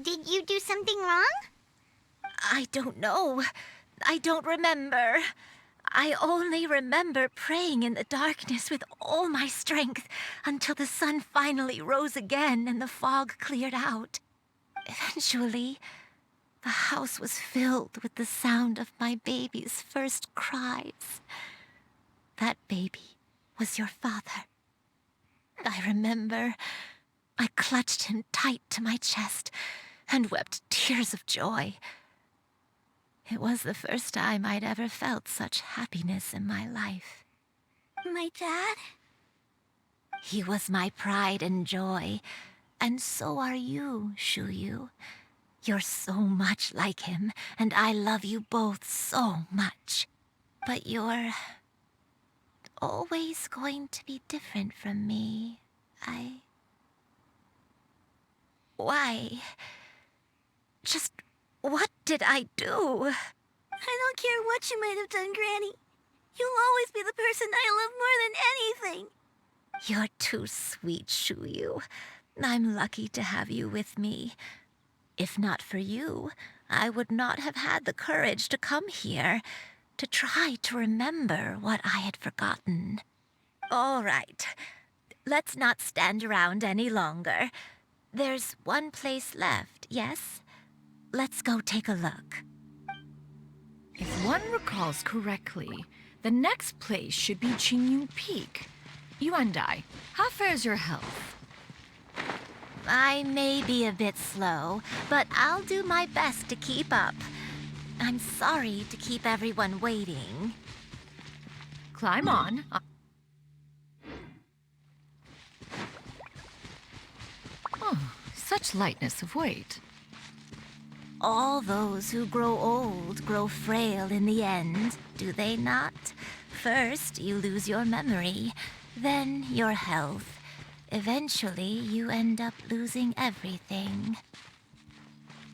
Did you do something wrong? I don't know. I don't remember. I only remember praying in the darkness with all my strength until the sun finally rose again and the fog cleared out. Eventually, the house was filled with the sound of my baby's first cries. That baby was your father. I remember I clutched him tight to my chest and wept tears of joy. It was the first time I'd ever felt such happiness in my life. My dad? He was my pride and joy, and so are you, Xianyun. You're so much like him, and I love you both so much. But you're always going to be different from me. Why? Just what did I do? I don't care what you might have done, Granny. You'll always be the person I love more than anything. You're too sweet, Xianyun. I'm lucky to have you with me. If not for you, I would not have had the courage to come here, to try to remember what I had forgotten. All right, let's not stand around any longer. There's one place left, yes? Let's go take a look. If one recalls correctly, the next place should be Xianyun Peak. Yuandai, how fares your health? I may be a bit slow, but I'll do my best to keep up. I'm sorry to keep everyone waiting. Climb on. Oh, such lightness of weight. All those who grow old grow frail in the end, do they not? First, you lose your memory, then your health. Eventually, you end up losing everything.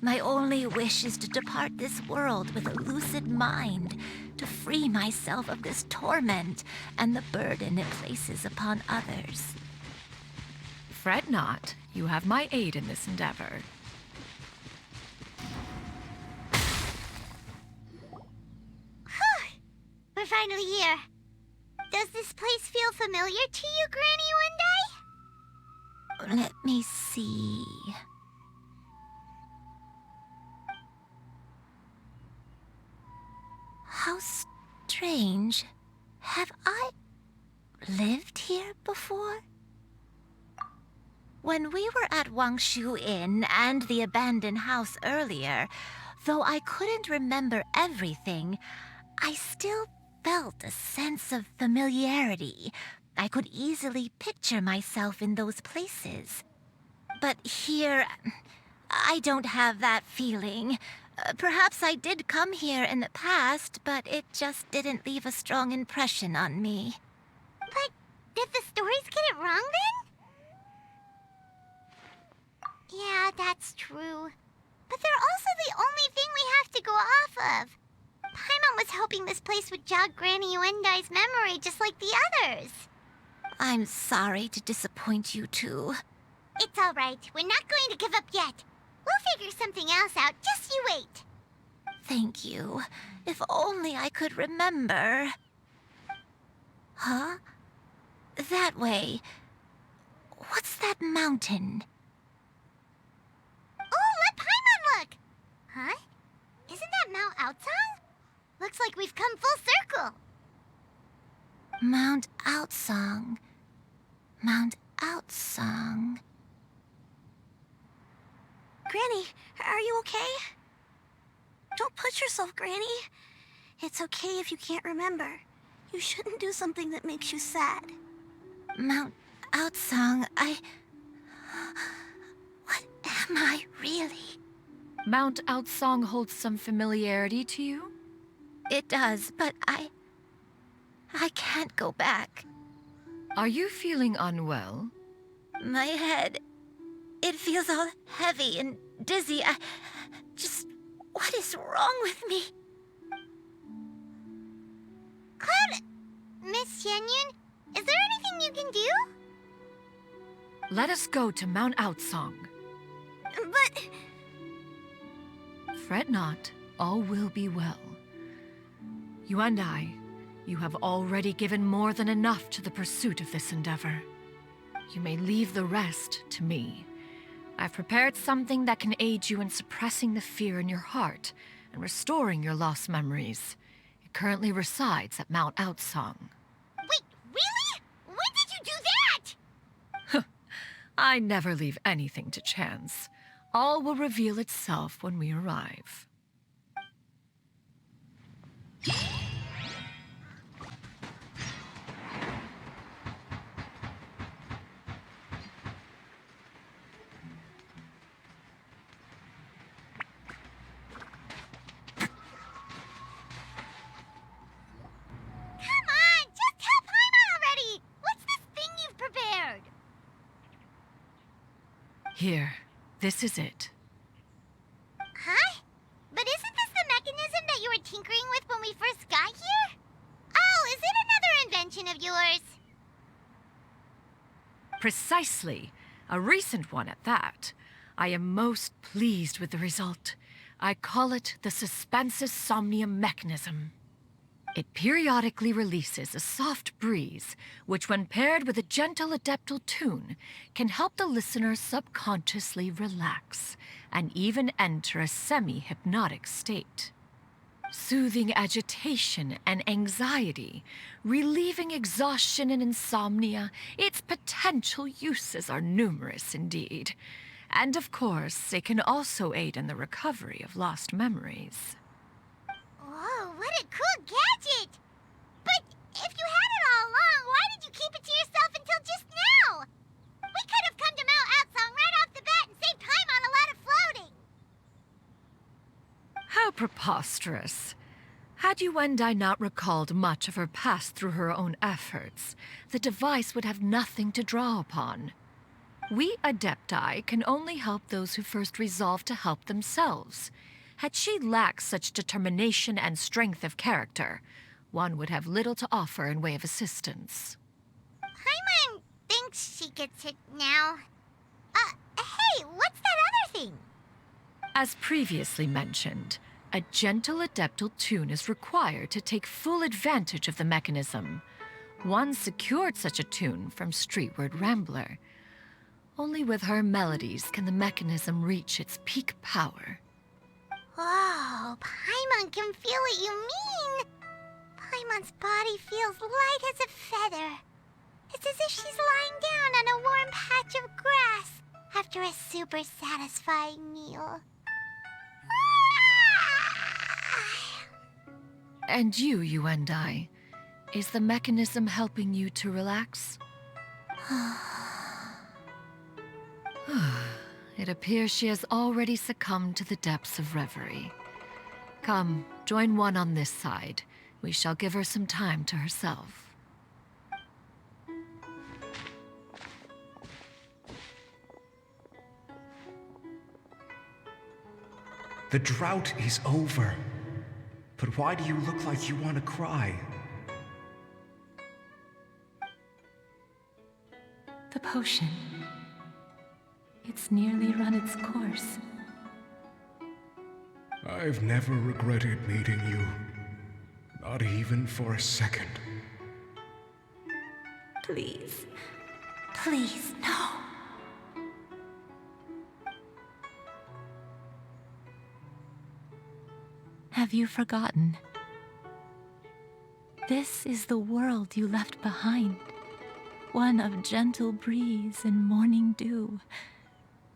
My only wish is to depart this world with a lucid mind, to free myself of this torment and the burden it places upon others. Fret not. You have my aid in this endeavor. We're finally here. Does this place feel familiar to you, Granny Yuandai? Let me see. How strange. Have I lived here before? When we were at Wangshu Inn and the abandoned house earlier, though I couldn't remember everything, I still felt a sense of familiarity. I could easily picture myself in those places. But here, I don't have that feeling. Perhaps I did come here in the past, but it just didn't leave a strong impression on me. But did the stories get it wrong then? Yeah, that's true. But they're also the only thing we have to go off of. Paimon was hoping this place would jog Granny Yuandai's memory just like the others. I'm sorry to disappoint you too. It's all right. We're not going to give up yet. We'll figure something else out. Just you wait. Thank you. If only I could remember. Huh? That way. What's that mountain? Oh, let Paimon look! Huh? Isn't that Mount Outsong? Looks like we've come full circle. Mount Outsong. Mount Outsong. Granny, are you okay? Don't push yourself, Granny. It's okay if you can't remember. You shouldn't do something that makes you sad. Mount Outsong, What am I really? Mount Outsong holds some familiarity to you? It does, but I can't go back. Are you feeling unwell? My head, it feels all heavy and dizzy. What is wrong with me? Cloud... Miss Xianyun, is there anything you can do? Let us go to Mount Outsong. But... Fret not, all will be well. You and I, you have already given more than enough to the pursuit of this endeavor. You may leave the rest to me. I've prepared something that can aid you in suppressing the fear in your heart and restoring your lost memories. It currently resides at Mount Outsong. Wait, really? When did you do that? I never leave anything to chance. All will reveal itself when we arrive. Here, this is it. Huh? But isn't this the mechanism that you were tinkering with when we first got here? Oh, is it another invention of yours? Precisely. A recent one at that. I am most pleased with the result. I call it the Suspensus Somnium mechanism. It periodically releases a soft breeze, which when paired with a gentle adeptal tune, can help the listener subconsciously relax and even enter a semi-hypnotic state. Soothing agitation and anxiety, relieving exhaustion and insomnia, its potential uses are numerous indeed. And of course, it can also aid in the recovery of lost memories. Whoa, what a cool gadget! But if you had it all along, why did you keep it to yourself until just now? We could have come to Mount Outsong right off the bat and saved time on a lot of floating. How preposterous. Had Yuendai not recalled much of her past through her own efforts, the device would have nothing to draw upon. We Adepti can only help those who first resolve to help themselves. Had she lacked such determination and strength of character, one would have little to offer in way of assistance. Paimon thinks she gets it now. Hey, what's that other thing? As previously mentioned, a gentle adeptal tune is required to take full advantage of the mechanism. One secured such a tune from Streetward Rambler. Only with her melodies can the mechanism reach its peak power. Whoa, Paimon can feel what you mean. Paimon's body feels light as a feather. It's as if she's lying down on a warm patch of grass after a super satisfying meal. And you and I, is the mechanism helping you to relax? It appears she has already succumbed to the depths of reverie. Come, join one on this side. We shall give her some time to herself. The drought is over. But why do you look like you want to cry? The potion. It's nearly run its course. I've never regretted meeting you. Not even for a second. Please. Please, no. Have you forgotten? This is the world you left behind. One of gentle breeze and morning dew,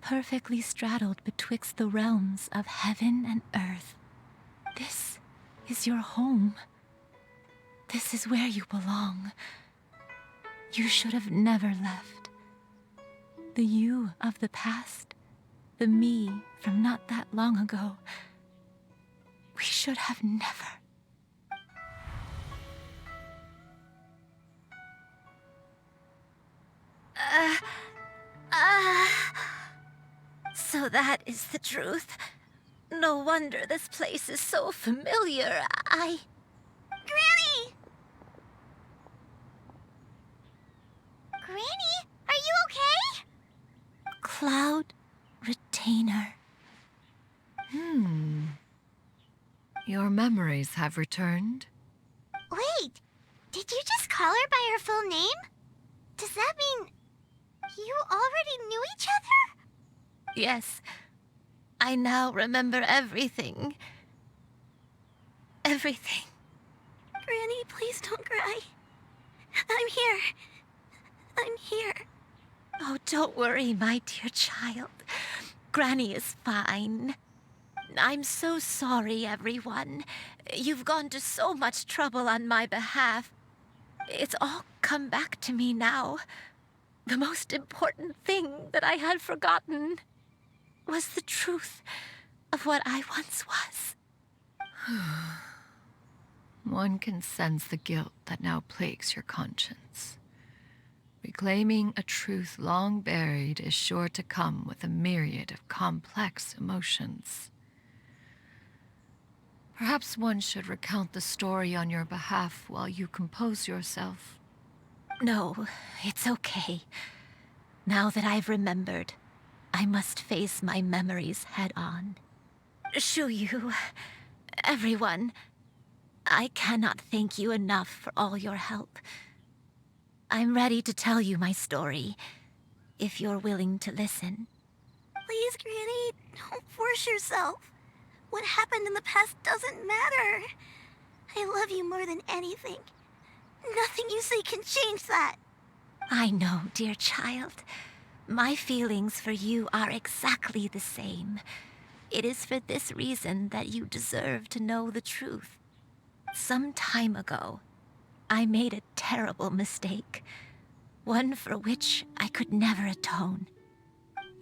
perfectly straddled betwixt the realms of heaven and earth. This is your home. This is where you belong. You should have never left. The you of the past, the me from not that long ago, we should have never. So that is the truth. No wonder this place is so familiar. Granny! Granny, are you okay? Cloud Retainer. Your memories have returned. Wait, did you just call her by her full name? Does that mean you already knew each other? Yes. I now remember everything. Everything. Granny, please don't cry. I'm here. I'm here. Oh, don't worry, my dear child. Granny is fine. I'm so sorry, everyone. You've gone to so much trouble on my behalf. It's all come back to me now. The most important thing that I had forgotten was the truth of what I once was. One can sense the guilt that now plagues your conscience. Reclaiming a truth long buried is sure to come with a myriad of complex emotions. Perhaps one should recount the story on your behalf while you compose yourself. No, it's okay. Now that I've remembered, I must face my memories head on. Xianyun, everyone, I cannot thank you enough for all your help. I'm ready to tell you my story, if you're willing to listen. Please, Granny, don't force yourself. What happened in the past doesn't matter. I love you more than anything. Nothing you say can change that. I know, dear child. My feelings for you are exactly the same. It is for this reason that you deserve to know the truth. Some time ago, I made a terrible mistake. One for which I could never atone.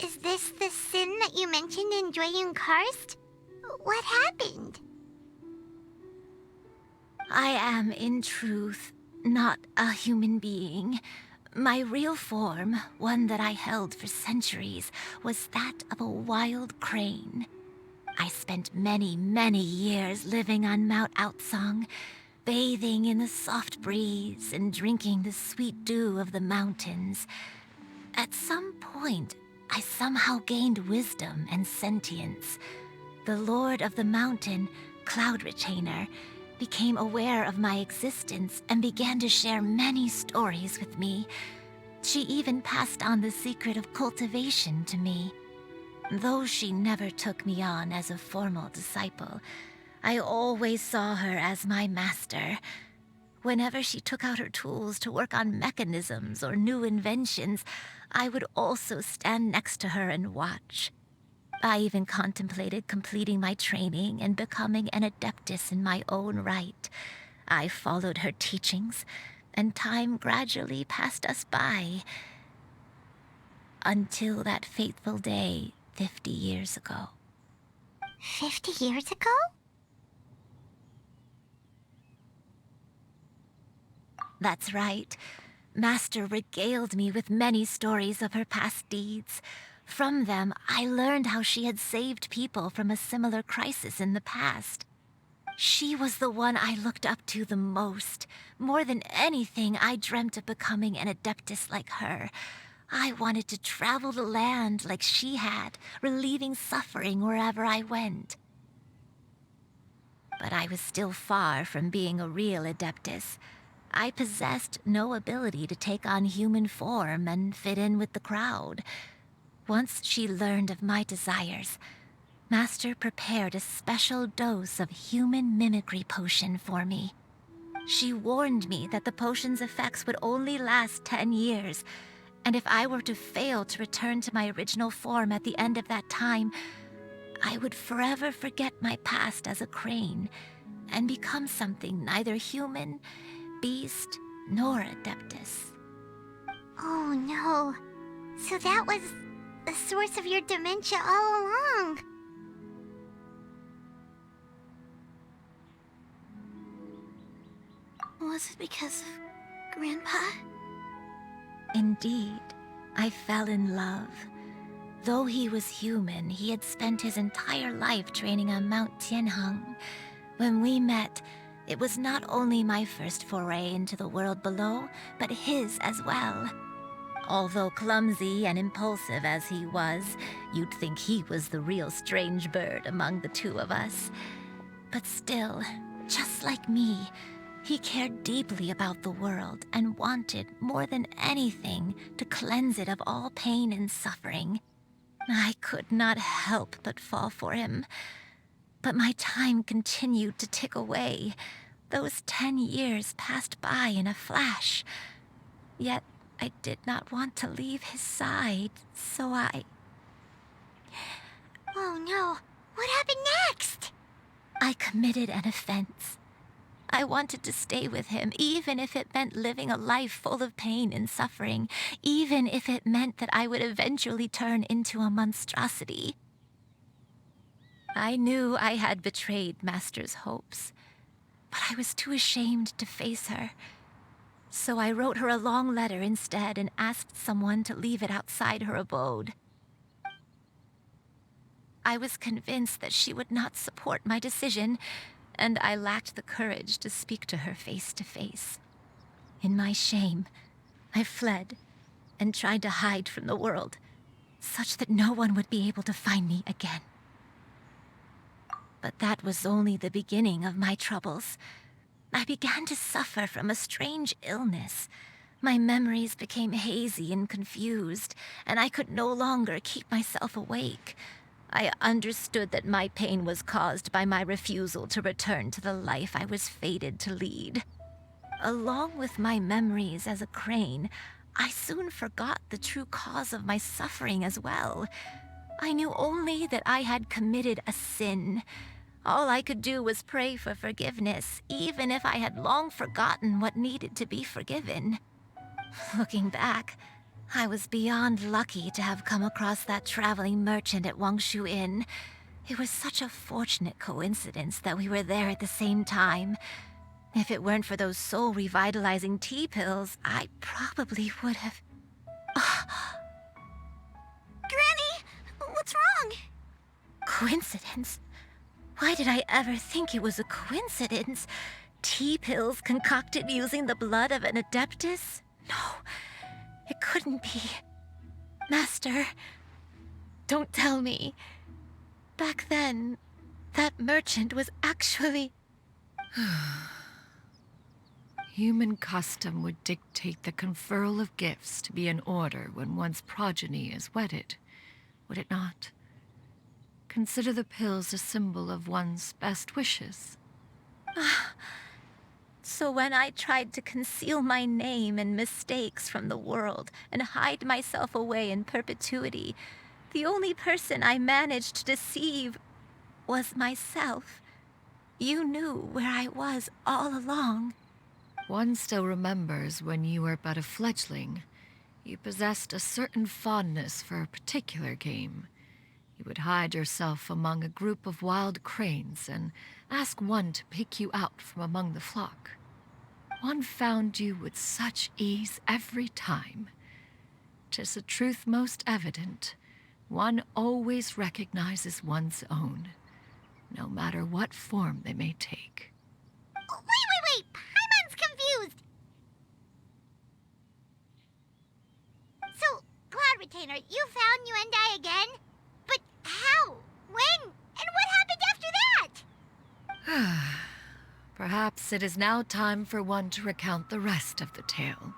Is this the sin that you mentioned in Xianyun Karst? What happened? I am, in truth, not a human being. My real form, one that I held for centuries, was that of a wild crane. I spent many, many years living on Mount Outsong, bathing in the soft breeze and drinking the sweet dew of the mountains. At some point, I somehow gained wisdom and sentience. The Lord of the Mountain, Cloud Retainer, became aware of my existence and began to share many stories with me. She even passed on the secret of cultivation to me. Though she never took me on as a formal disciple, I always saw her as my master. Whenever she took out her tools to work on mechanisms or new inventions, I would also stand next to her and watch. I even contemplated completing my training and becoming an adeptus in my own right. I followed her teachings, and time gradually passed us by. Until that fateful day 50 years ago. 50 years ago? That's right. Master regaled me with many stories of her past deeds. From them, I learned how she had saved people from a similar crisis in the past. She was the one I looked up to the most. More than anything, I dreamt of becoming an adeptus like her. I wanted to travel the land like she had, relieving suffering wherever I went. But I was still far from being a real Adeptus. I possessed no ability to take on human form and fit in with the crowd. Once she learned of my desires, Master prepared a special dose of human mimicry potion for me. She warned me that the potion's effects would only last 10 years, and if I were to fail to return to my original form at the end of that time, I would forever forget my past as a crane and become something neither human, beast, nor Adeptus. Oh no. So that was the source of your dementia all along. Was it because of Grandpa? Indeed, I fell in love. Though he was human, he had spent his entire life training on Mount Tianheng. When we met, it was not only my first foray into the world below, but his as well. Although clumsy and impulsive as he was, you'd think he was the real strange bird among the two of us. But still, just like me, he cared deeply about the world and wanted, more than anything, to cleanse it of all pain and suffering. I could not help but fall for him. But my time continued to tick away. Those 10 years passed by in a flash. Yet I did not want to leave his side, so I... Oh no. What happened next? I committed an offense. I wanted to stay with him, even if it meant living a life full of pain and suffering, even if it meant that I would eventually turn into a monstrosity. I knew I had betrayed Master's hopes, but I was too ashamed to face her. So I wrote her a long letter instead and asked someone to leave it outside her abode. I was convinced that she would not support my decision, and I lacked the courage to speak to her face to face. In my shame, I fled and tried to hide from the world, such that no one would be able to find me again. But that was only the beginning of my troubles. I began to suffer from a strange illness. My memories became hazy and confused, and I could no longer keep myself awake. I understood that my pain was caused by my refusal to return to the life I was fated to lead. Along with my memories as a crane, I soon forgot the true cause of my suffering as well. I knew only that I had committed a sin. All I could do was pray for forgiveness, even if I had long forgotten what needed to be forgiven. Looking back, I was beyond lucky to have come across that traveling merchant at Wangshu Inn. It was such a fortunate coincidence that we were there at the same time. If it weren't for those soul-revitalizing tea pills, I probably would have... Granny! What's wrong? Coincidence? Why did I ever think it was a coincidence? Tea pills concocted using the blood of an Adeptus? No. It couldn't be. Master, don't tell me. Back then, that merchant was actually... Human custom would dictate the conferral of gifts to be in order when one's progeny is wedded, would it not? Consider the pills a symbol of one's best wishes. So when I tried to conceal my name and mistakes from the world and hide myself away in perpetuity, the only person I managed to deceive was myself. You knew where I was all along. One still remembers when you were but a fledgling. You possessed a certain fondness for a particular game. You would hide yourself among a group of wild cranes and ask one to pick you out from among the flock. One found you with such ease every time. 'Tis a truth most evident. One always recognizes one's own, no matter what form they may take. Wait! Paimon's confused! So, Retainer, you found Yuendai again? But how? When? And what happened after that? Perhaps it is now time for one to recount the rest of the tale.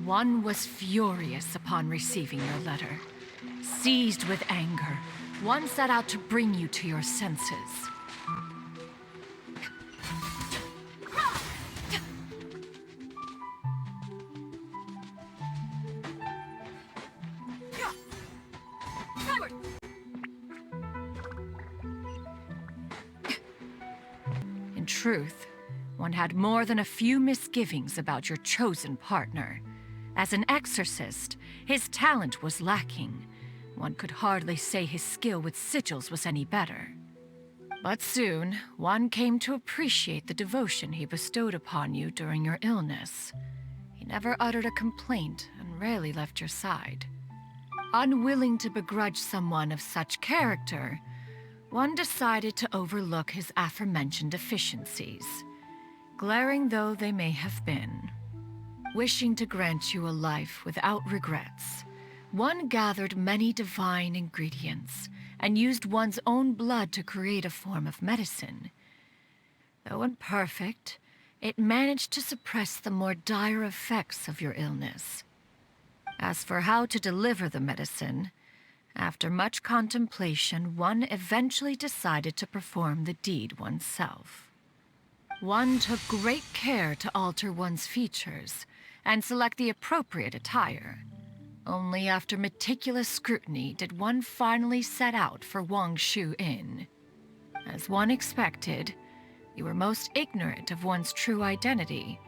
One was furious upon receiving your letter. Seized with anger, one set out to bring you to your senses. In truth, one had more than a few misgivings about your chosen partner. As an exorcist, his talent was lacking. One could hardly say his skill with sigils was any better. But soon, one came to appreciate the devotion he bestowed upon you during your illness. He never uttered a complaint and rarely left your side. Unwilling to begrudge someone of such character, one decided to overlook his aforementioned deficiencies, glaring though they may have been. Wishing to grant you a life without regrets, one gathered many divine ingredients and used one's own blood to create a form of medicine. Though imperfect, it managed to suppress the more dire effects of your illness. As for how to deliver the medicine, after much contemplation, one eventually decided to perform the deed oneself. One took great care to alter one's features and select the appropriate attire. Only after meticulous scrutiny did one finally set out for Wangshu Inn. As one expected, you were most ignorant of one's true identity.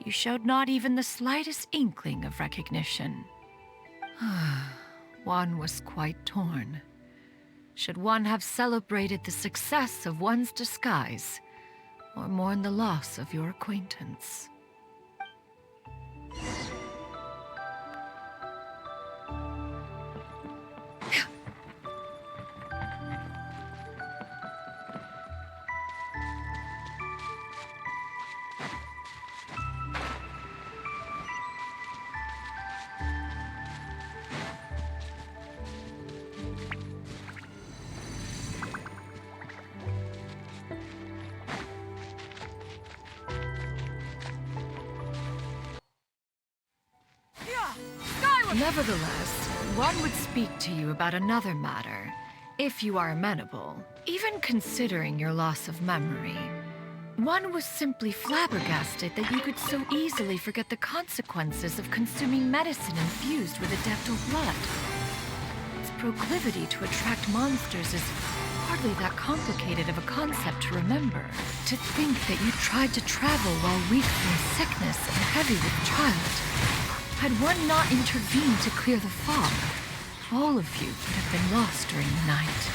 You showed not even the slightest inkling of recognition. One was quite torn. Should one have celebrated the success of one's disguise, or mourn the loss of your acquaintance? Nevertheless, one would speak to you about another matter, if you are amenable. Even considering your loss of memory, one was simply flabbergasted that you could so easily forget the consequences of consuming medicine infused with adeptal blood. Its proclivity to attract monsters is hardly that complicated of a concept to remember. To think that you tried to travel while weak from sickness and heavy with child. Had one not intervened to clear the fog, all of you would have been lost during the night.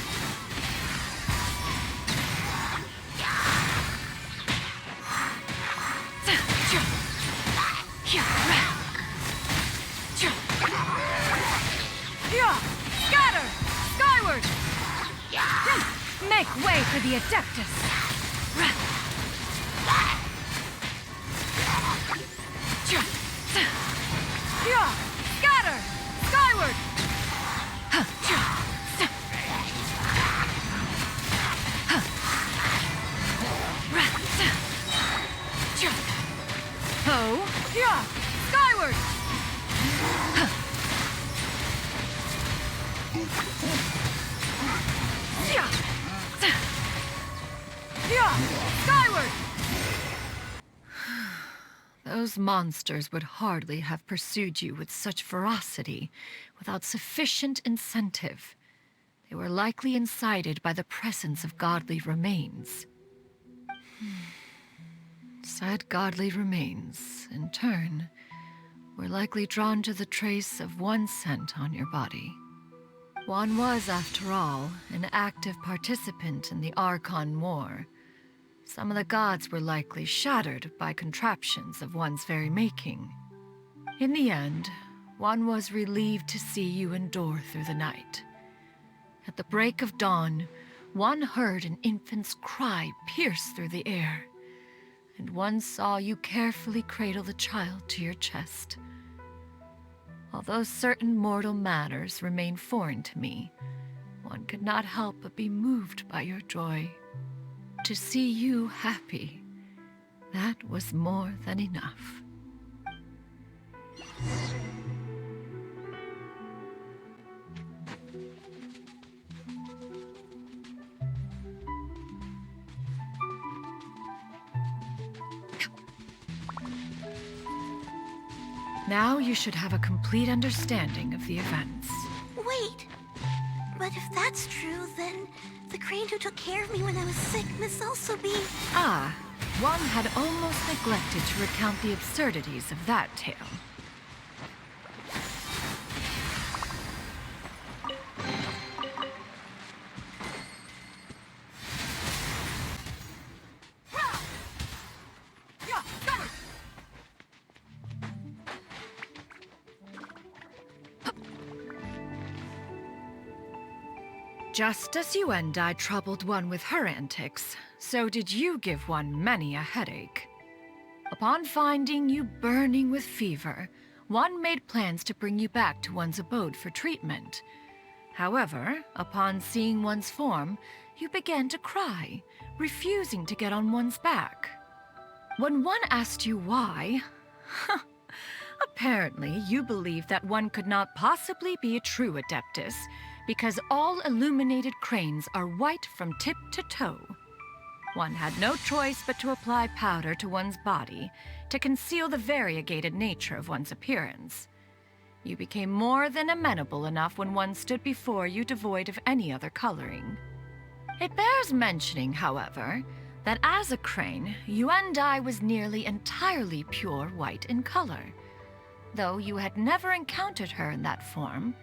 Scatter! Skyward! Make way for the Adeptus! Scatter! Skyward! Ho! Skyward! Skyward! Those monsters would hardly have pursued you with such ferocity without sufficient incentive. They were likely incited by the presence of godly remains. Said godly remains, in turn, were likely drawn to the trace of one scent on your body. One was, after all, an active participant in the Archon War. Some of the gods were likely shattered by contraptions of one's very making. In the end, one was relieved to see you endure through the night. At the break of dawn, One heard an infant's cry pierce through the air, and one saw you carefully cradle the child to your chest. Although certain mortal matters remain foreign to me, one could not help but be moved by your joy. To see you happy, that was more than enough. Now you should have a complete understanding of the events. Wait! But if that's true, then the crane who took care of me when I was sick must also be... Ah, one had almost neglected to recount the absurdities of that tale. Just as you and I troubled one with her antics, so did you give one many a headache. Upon finding you burning with fever, one made plans to bring you back to one's abode for treatment. However, upon seeing one's form, you began to cry, refusing to get on one's back. When one asked you why, apparently you believed that one could not possibly be a true Adeptus, because all illuminated cranes are white from tip to toe. One had no choice but to apply powder to one's body to conceal the variegated nature of one's appearance. You became more than amenable enough when one stood before you devoid of any other coloring. It bears mentioning, however, that as a crane, Yuendai was nearly entirely pure white in color. Though you had never encountered her in that form,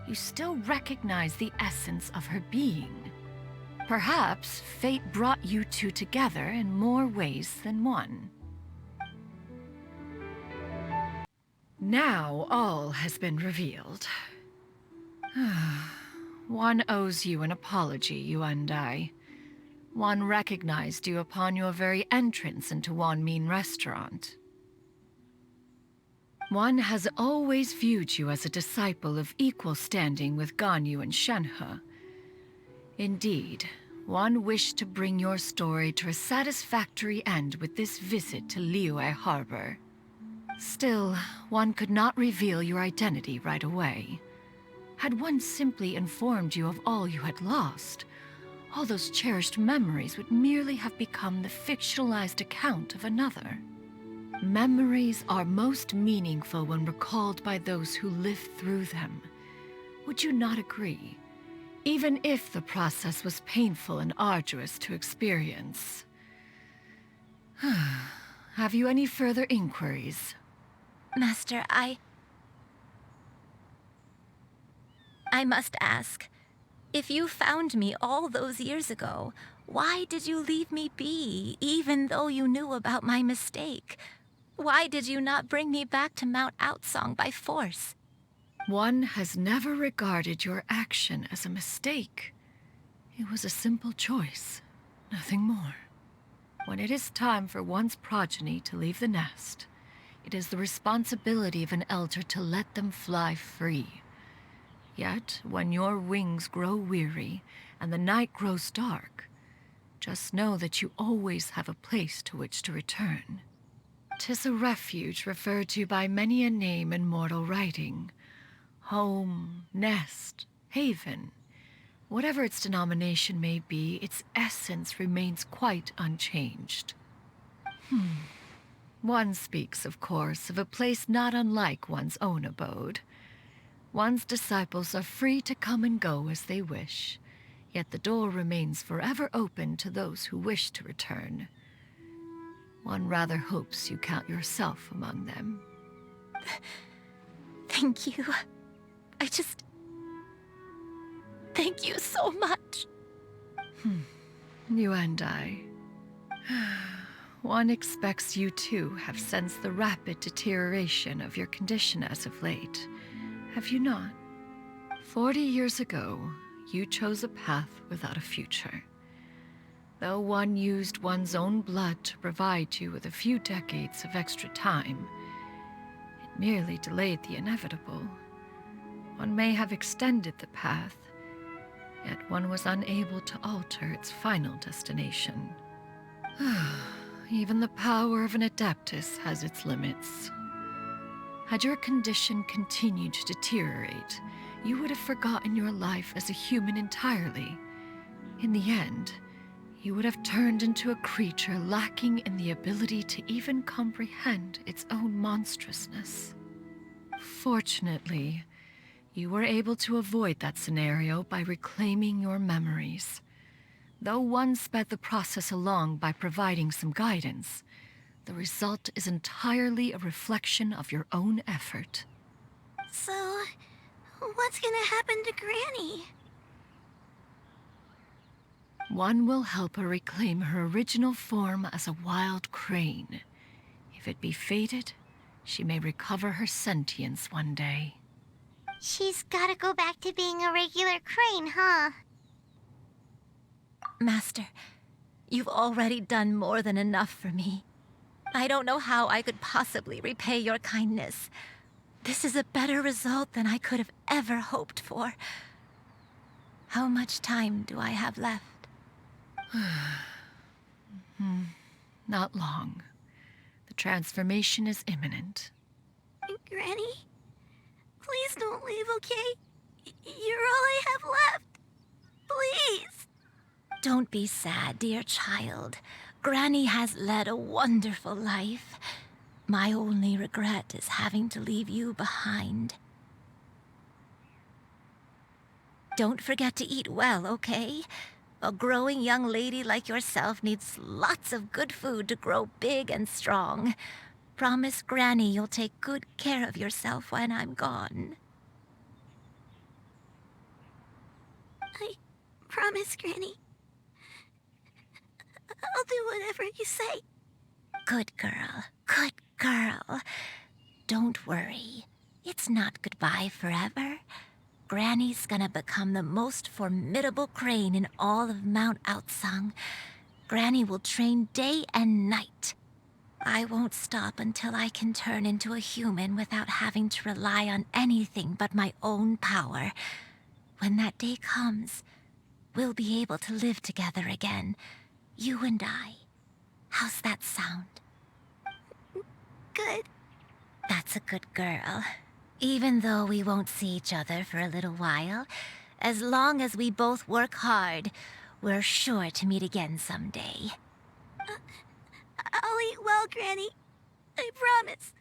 you still recognize the essence of her being. Perhaps fate brought you two together in more ways than one. Now all has been revealed. One owes you an apology, you and I. One recognized you upon your very entrance into Wanmin restaurant. One has always viewed you as a disciple of equal standing with Ganyu and Shenhe. Indeed, one wished to bring your story to a satisfactory end with this visit to Liyue Harbor. Still, one could not reveal your identity right away. Had one simply informed you of all you had lost, all those cherished memories would merely have become the fictionalized account of another. Memories are most meaningful when recalled by those who lived through them. Would you not agree? Even if the process was painful and arduous to experience. Have you any further inquiries? Master, I must ask. If you found me all those years ago, why did you leave me be, even though you knew about my mistake? Why did you not bring me back to Mount Outsong by force? One has never regarded your action as a mistake. It was a simple choice, nothing more. When it is time for one's progeny to leave the nest, it is the responsibility of an elder to let them fly free. Yet, when your wings grow weary and the night grows dark, just know that you always have a place to which to return. 'Tis a refuge referred to by many a name in mortal writing. Home, nest, haven. Whatever its denomination may be, its essence remains quite unchanged. One speaks, of course, of a place not unlike one's own abode. One's disciples are free to come and go as they wish, yet the door remains forever open to those who wish to return. One rather hopes you count yourself among them. Thank you. Thank you so much. You and I. One expects you too have sensed the rapid deterioration of your condition as of late, have you not? 40 years ago, you chose a path without a future. Though one used one's own blood to provide you with a few decades of extra time, it merely delayed the inevitable. One may have extended the path, yet one was unable to alter its final destination. Even the power of an Adeptus has its limits. Had your condition continued to deteriorate, you would have forgotten your life as a human entirely. In the end, you would have turned into a creature lacking in the ability to even comprehend its own monstrousness. Fortunately, you were able to avoid that scenario by reclaiming your memories. Though one sped the process along by providing some guidance, the result is entirely a reflection of your own effort. So, what's gonna happen to Granny? One will help her reclaim her original form as a wild crane. If it be fated, she may recover her sentience one day. She's gotta go back to being a regular crane, huh? Master, you've already done more than enough for me. I don't know how I could possibly repay your kindness. This is a better result than I could have ever hoped for. How much time do I have left? Not long. The transformation is imminent. Granny? Please don't leave, okay? You're all I have left. Please. Don't be sad, dear child. Granny has led a wonderful life. My only regret is having to leave you behind. Don't forget to eat well, okay? A growing young lady like yourself needs lots of good food to grow big and strong. Promise Granny you'll take good care of yourself when I'm gone. I promise, Granny. I'll do whatever you say. Good girl. Good girl. Don't worry. It's not goodbye forever. Granny's gonna become the most formidable crane in all of Mount Outsung. Granny will train day and night. I won't stop until I can turn into a human without having to rely on anything but my own power. When that day comes, we'll be able to live together again. You and I. How's that sound? Good. That's a good girl. Even though we won't see each other for a little while, as long as we both work hard, we're sure to meet again someday. I'll eat well, Granny. I promise.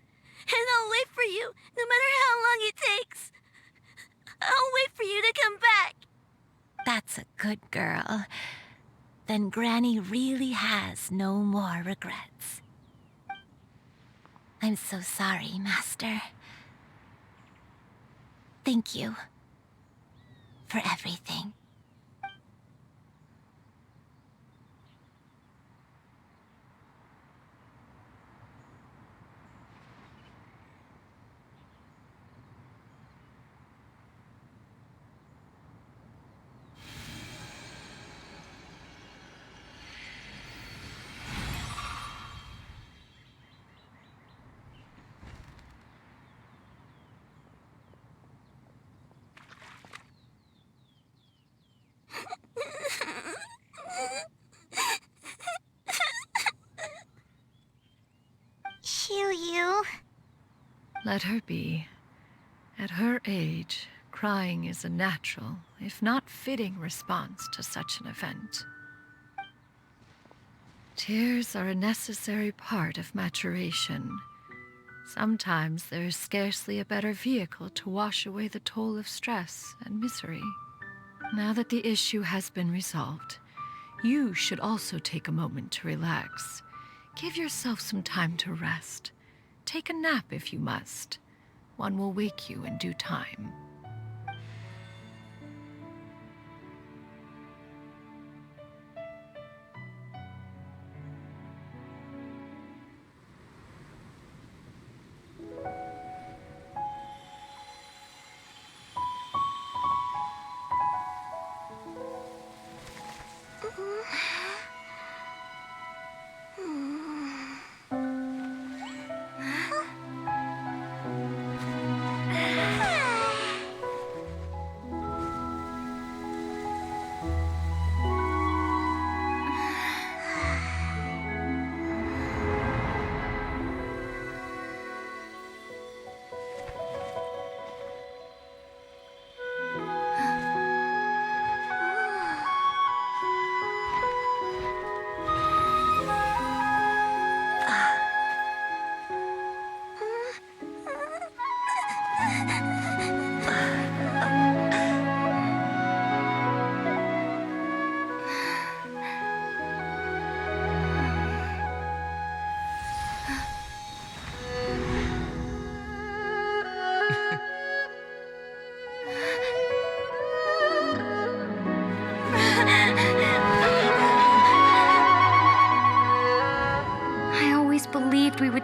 And I'll wait for you, no matter how long it takes. I'll wait for you to come back. That's a good girl. Then Granny really has no more regrets. I'm so sorry, Master. Thank you for everything. Xianyun. Let her be. At her age, crying is a natural, if not fitting, response to such an event. Tears are a necessary part of maturation. Sometimes there is scarcely a better vehicle to wash away the toll of stress and misery. Now that the issue has been resolved, you should also take a moment to relax. Give yourself some time to rest. Take a nap if you must. One will wake you in due time.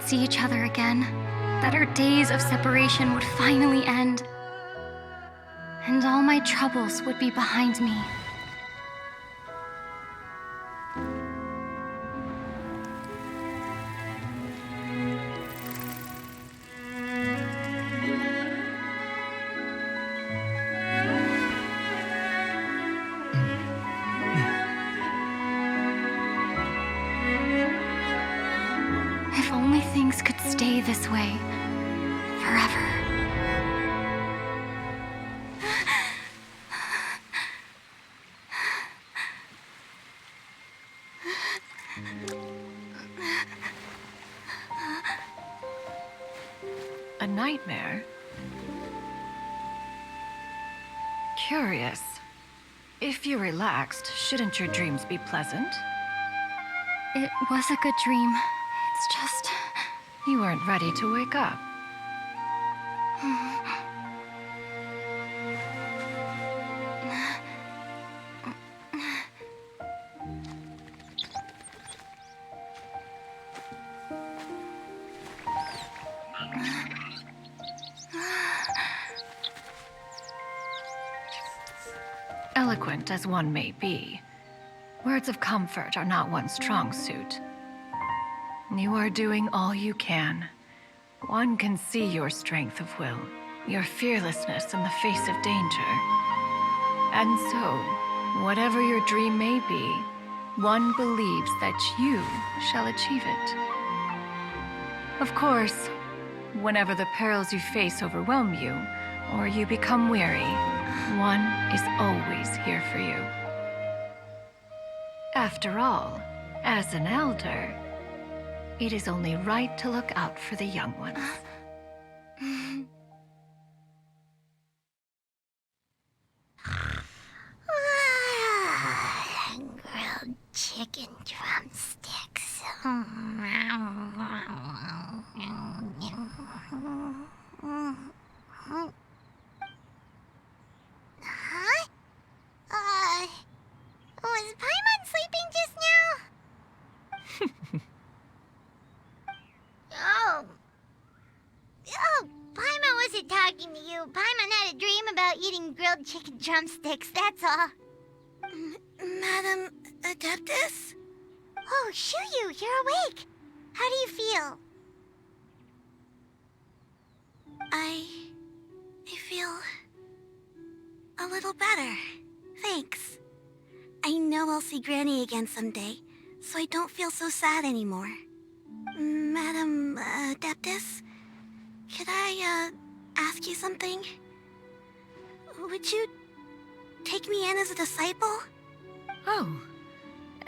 see each other again, that our days of separation would finally end, and all my troubles would be behind me. If only things could stay this way forever. A nightmare? Curious. If you're relaxed, shouldn't your dreams be pleasant? It was a good dream. It's just... You weren't ready to wake up. Eloquent as one may be, words of comfort are not one's strong suit. You are doing all you can. One can see your strength of will, your fearlessness in the face of danger. And so, whatever your dream may be, one believes that you shall achieve it. Of course, whenever the perils you face overwhelm you, or you become weary, one is always here for you. After all, as an elder, it is only right to look out for the young ones. Grilled chicken drumsticks. Huh? Was Paimon sleeping just now? Oh, Paimon wasn't talking to you. Paimon had a dream about eating grilled chicken drumsticks, that's all. Madam Adeptus? Oh, Xianyun, you're awake. How do you feel? I feel a little better. Thanks. I know I'll see Granny again someday, so I don't feel so sad anymore. Madam Adeptus, could I ask you something? Would you take me in as a disciple? Oh,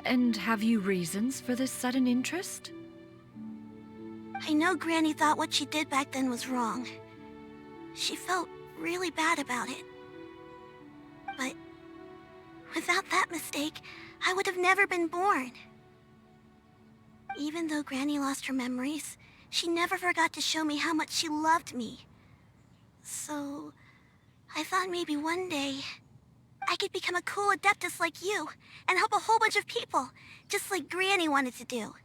and have you reasons for this sudden interest? I know Granny thought what she did back then was wrong. She felt really bad about it. But without that mistake, I would have never been born. Even though Granny lost her memories, she never forgot to show me how much she loved me. So, I thought maybe one day I could become a cool Adeptus like you and help a whole bunch of people, just like Granny wanted to do.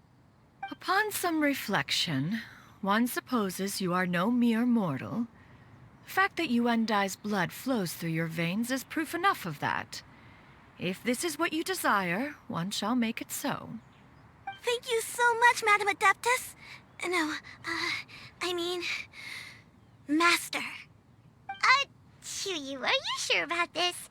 Upon some reflection, one supposes you are no mere mortal. The fact that Yuendai's blood flows through your veins is proof enough of that. If this is what you desire, one shall make it so. Thank you so much, Madam Adeptus. No, I mean... Master. Xianyun, are you sure about this?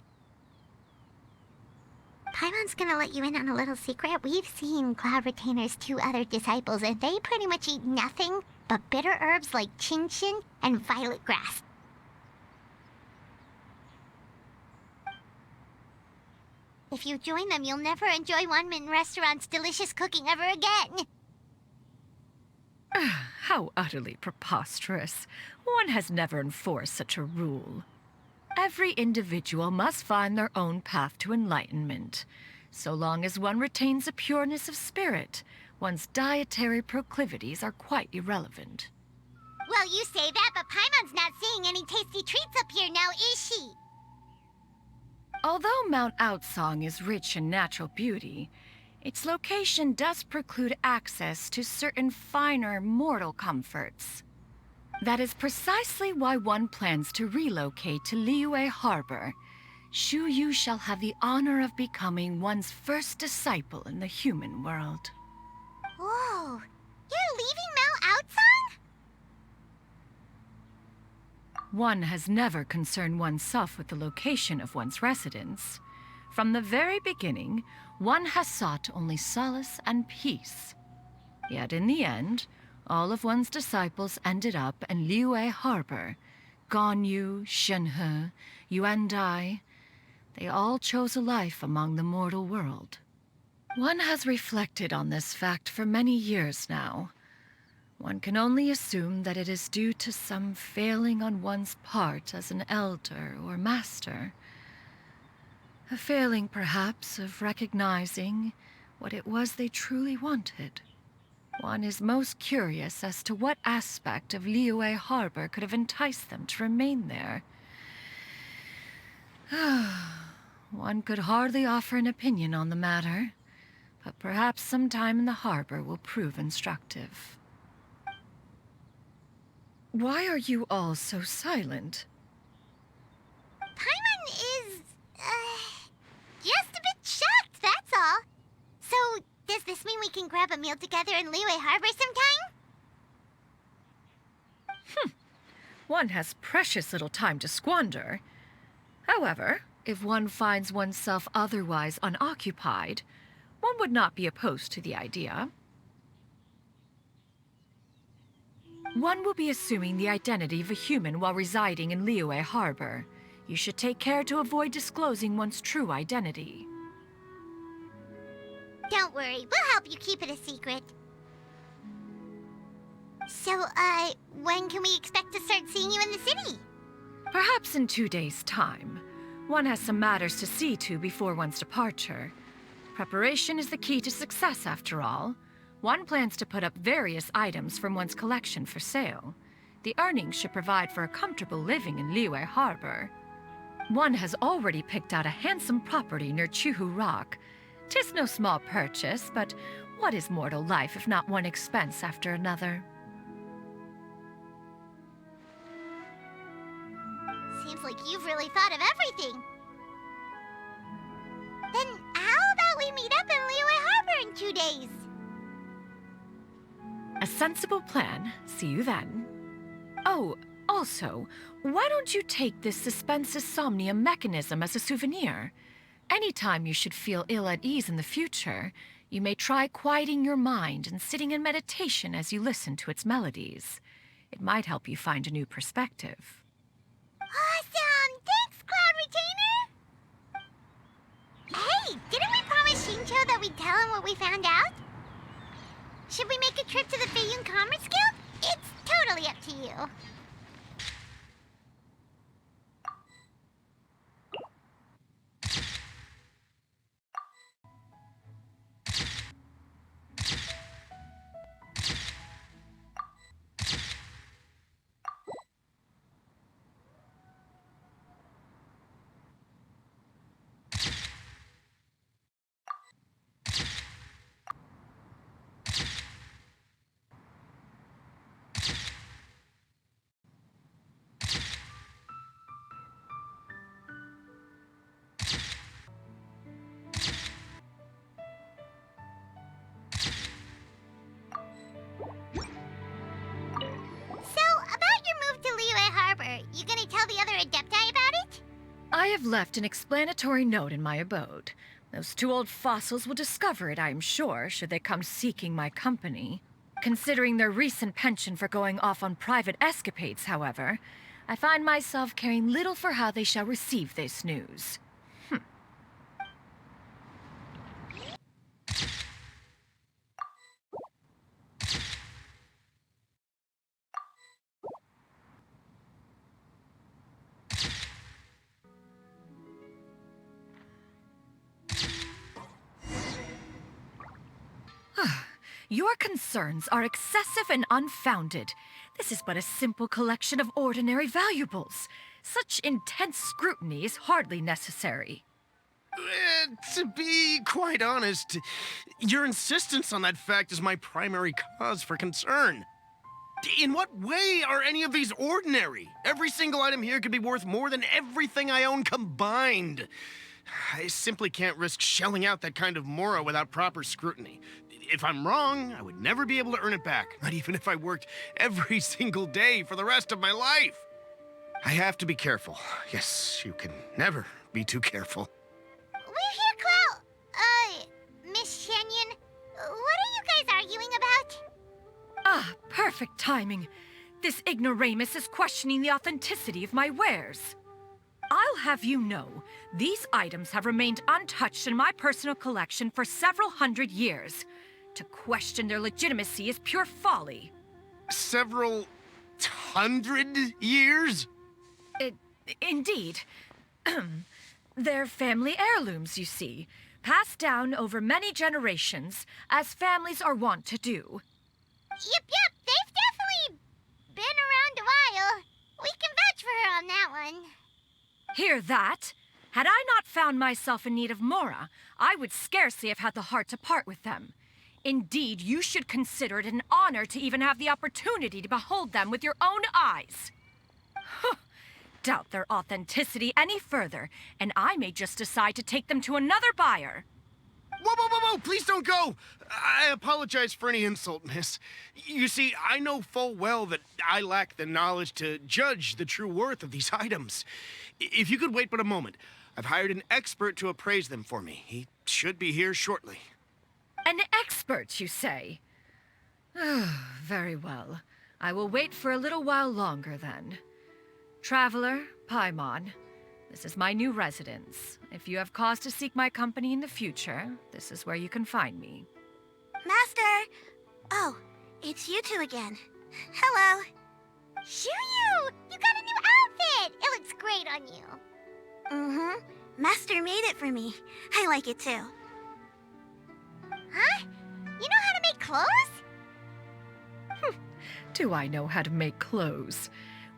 Paimon's gonna let you in on a little secret. We've seen Cloud Retainer's 2 other disciples, and they pretty much eat nothing but bitter herbs like Genshin and violet grass. If you join them, you'll never enjoy Wanmin Restaurant's delicious cooking ever again. How utterly preposterous. One has never enforced such a rule. Every individual must find their own path to enlightenment. So long as one retains a pureness of spirit, one's dietary proclivities are quite irrelevant. Well, you say that, but Paimon's not seeing any tasty treats up here now, is she? Although Mount Outsong is rich in natural beauty, Its location does preclude access to certain finer mortal comforts. That is precisely why one plans to relocate to Liyue Harbor. Shu Yu shall have the honor of becoming one's first disciple in the human world. Whoa! You're leaving Mount Outsong? One has never concerned oneself with the location of one's residence. From the very beginning, one has sought only solace and peace. Yet in the end, all of one's disciples ended up in Liyue Harbor. Ganyu, Shenhe, Yuan Dai. They all chose a life among the mortal world. One has reflected on this fact for many years now. One can only assume that it is due to some failing on one's part as an elder or master. A failing, perhaps, of recognizing what it was they truly wanted. One is most curious as to what aspect of Liyue Harbor could have enticed them to remain there. One could hardly offer an opinion on the matter, but perhaps some time in the harbor will prove instructive. Why are you all so silent? Paimon is, just a bit shocked, that's all. So, does this mean we can grab a meal together in Liyue Harbor sometime? One has precious little time to squander. However, if one finds oneself otherwise unoccupied, one would not be opposed to the idea. One will be assuming the identity of a human while residing in Liyue Harbor. You should take care to avoid disclosing one's true identity. Don't worry, we'll help you keep it a secret. So, when can we expect to start seeing you in the city? Perhaps in 2 days' time. One has some matters to see to before one's departure. Preparation is the key to success, after all. One plans to put up various items from one's collection for sale. The earnings should provide for a comfortable living in Liyue Harbor. One has already picked out a handsome property near Chuhu Rock. 'Tis no small purchase, but what is mortal life if not one expense after another? Seems like you've really thought of everything. Then how about we meet up in Liyue Harbor in 2 days? A sensible plan. See you then. Oh, also, why don't you take this suspense somnium mechanism as a souvenir? Anytime you should feel ill at ease in the future, you may try quieting your mind and sitting in meditation as you listen to its melodies. It might help you find a new perspective. Awesome! Thanks, Cloud Retainer! Hey, didn't we promise Shincho that we'd tell him what we found out? Should we make a trip to the Feiyun Commerce Guild? It's totally up to you. You gonna tell the other Adepti about it? I have left an explanatory note in my abode. Those 2 old fossils will discover it, I am sure, should they come seeking my company. Considering their recent penchant for going off on private escapades, however, I find myself caring little for how they shall receive this news. Your concerns are excessive and unfounded. This is but a simple collection of ordinary valuables. Such intense scrutiny is hardly necessary. To be quite honest, your insistence on that fact is my primary cause for concern. In what way are any of these ordinary? Every single item here could be worth more than everything I own combined. I simply can't risk shelling out that kind of mora without proper scrutiny. If I'm wrong, I would never be able to earn it back, not even if I worked every single day for the rest of my life. I have to be careful. Yes, you can never be too careful. We're here, Clow. Miss Xianyun, what are you guys arguing about? Ah, perfect timing. This ignoramus is questioning the authenticity of my wares. I'll have you know, these items have remained untouched in my personal collection for several hundred years. To question their legitimacy is pure folly. Several hundred years? Indeed. They're family heirlooms, you see, passed down over many generations, as families are wont to do. Yep, they've definitely been around a while. We can vouch for her on that one. Hear that? Had I not found myself in need of mora, I would scarcely have had the heart to part with them. Indeed, you should consider it an honor to even have the opportunity to behold them with your own eyes. Doubt their authenticity any further, and I may just decide to take them to another buyer. Whoa, please don't go! I apologize for any insult, miss. You see, I know full well that I lack the knowledge to judge the true worth of these items. If you could wait but a moment, I've hired an expert to appraise them for me. He should be here shortly. An expert, you say? Very well. I will wait for a little while longer, then. Traveler, Paimon, this is my new residence. If you have cause to seek my company in the future, this is where you can find me. Master! Oh, it's you two again. Hello. Xianyun! You got a new outfit! It looks great on you. Mm-hmm. Master made it for me. I like it too. Huh? You know how to make clothes? Do I know how to make clothes?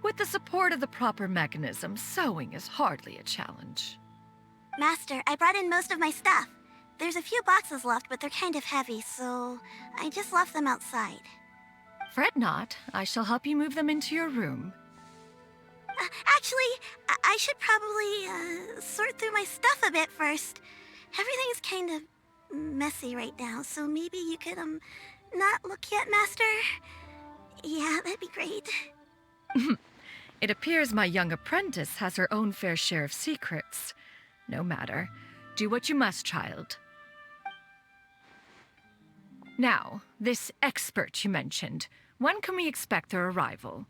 With the support of the proper mechanism, sewing is hardly a challenge. Master, I brought in most of my stuff. There's a few boxes left, but they're kind of heavy, so I just left them outside. Fret not. I shall help you move them into your room. Actually, I should probably sort through my stuff a bit first. Everything's kind of messy right now, so maybe you could, not look yet, Master? Yeah, that'd be great. It appears my young apprentice has her own fair share of secrets. No matter. Do what you must, child. Now, this expert you mentioned, when can we expect their arrival?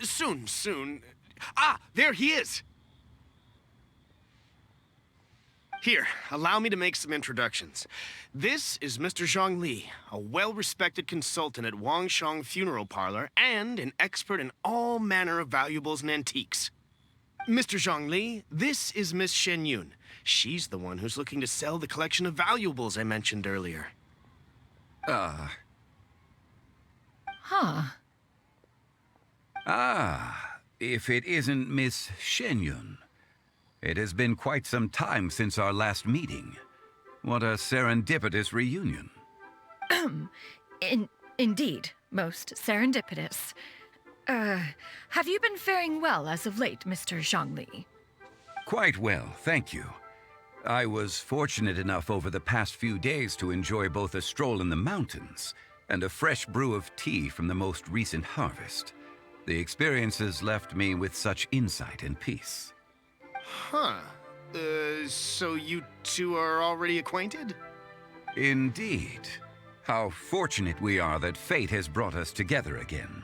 Soon. Ah, there he is! Here, allow me to make some introductions. This is Mr. Zhongli, a well-respected consultant at Wangshang Funeral Parlor and an expert in all manner of valuables and antiques. Mr. Zhongli, this is Miss Xianyun. She's the one who's looking to sell the collection of valuables I mentioned earlier. Huh. If it isn't Miss Xianyun. It has been quite some time since our last meeting. What a serendipitous reunion. Indeed, most serendipitous. Have you been faring well as of late, Mr. Zhongli? Quite well, thank you. I was fortunate enough over the past few days to enjoy both a stroll in the mountains and a fresh brew of tea from the most recent harvest. The experiences left me with such insight and peace. Huh. So you two are already acquainted? Indeed. How fortunate we are that fate has brought us together again.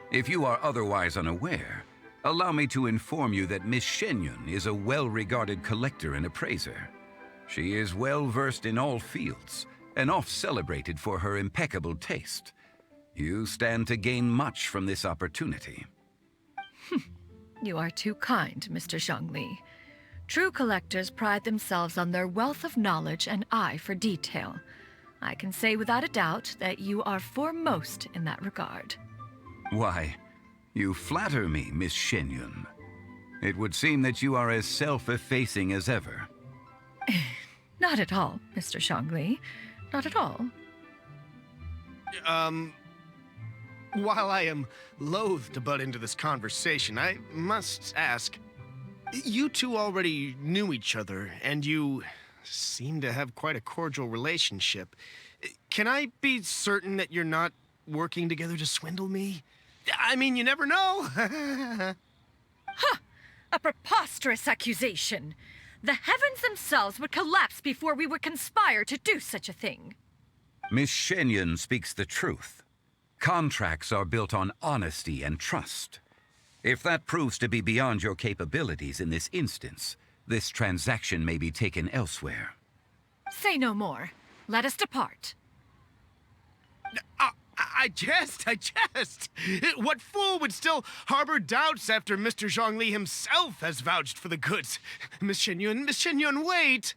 If you are otherwise unaware, allow me to inform you that Miss Xianyun is a well-regarded collector and appraiser. She is well-versed in all fields, and oft-celebrated for her impeccable taste. You stand to gain much from this opportunity. You are too kind, Mr. Zhongli. True collectors pride themselves on their wealth of knowledge and eye for detail. I can say without a doubt that you are foremost in that regard. Why, you flatter me, Miss Xianyun. It would seem that you are as self-effacing as ever. Not at all, Mr. Zhongli. Not at all. While I am loath to butt into this conversation, I must ask, you two already knew each other, and you seem to have quite a cordial relationship. Can I be certain that you're not working together to swindle me? I mean, you never know. Huh! A preposterous accusation. The heavens themselves would collapse before we would conspire to do such a thing. Miss Xianyun speaks the truth. Contracts are built on honesty and trust. If that proves to be beyond your capabilities in this instance, this transaction may be taken elsewhere. Say no more. Let us depart. I jest. What fool would still harbor doubts after Mr. Zhongli himself has vouched for the goods? Miss Xianyun, wait!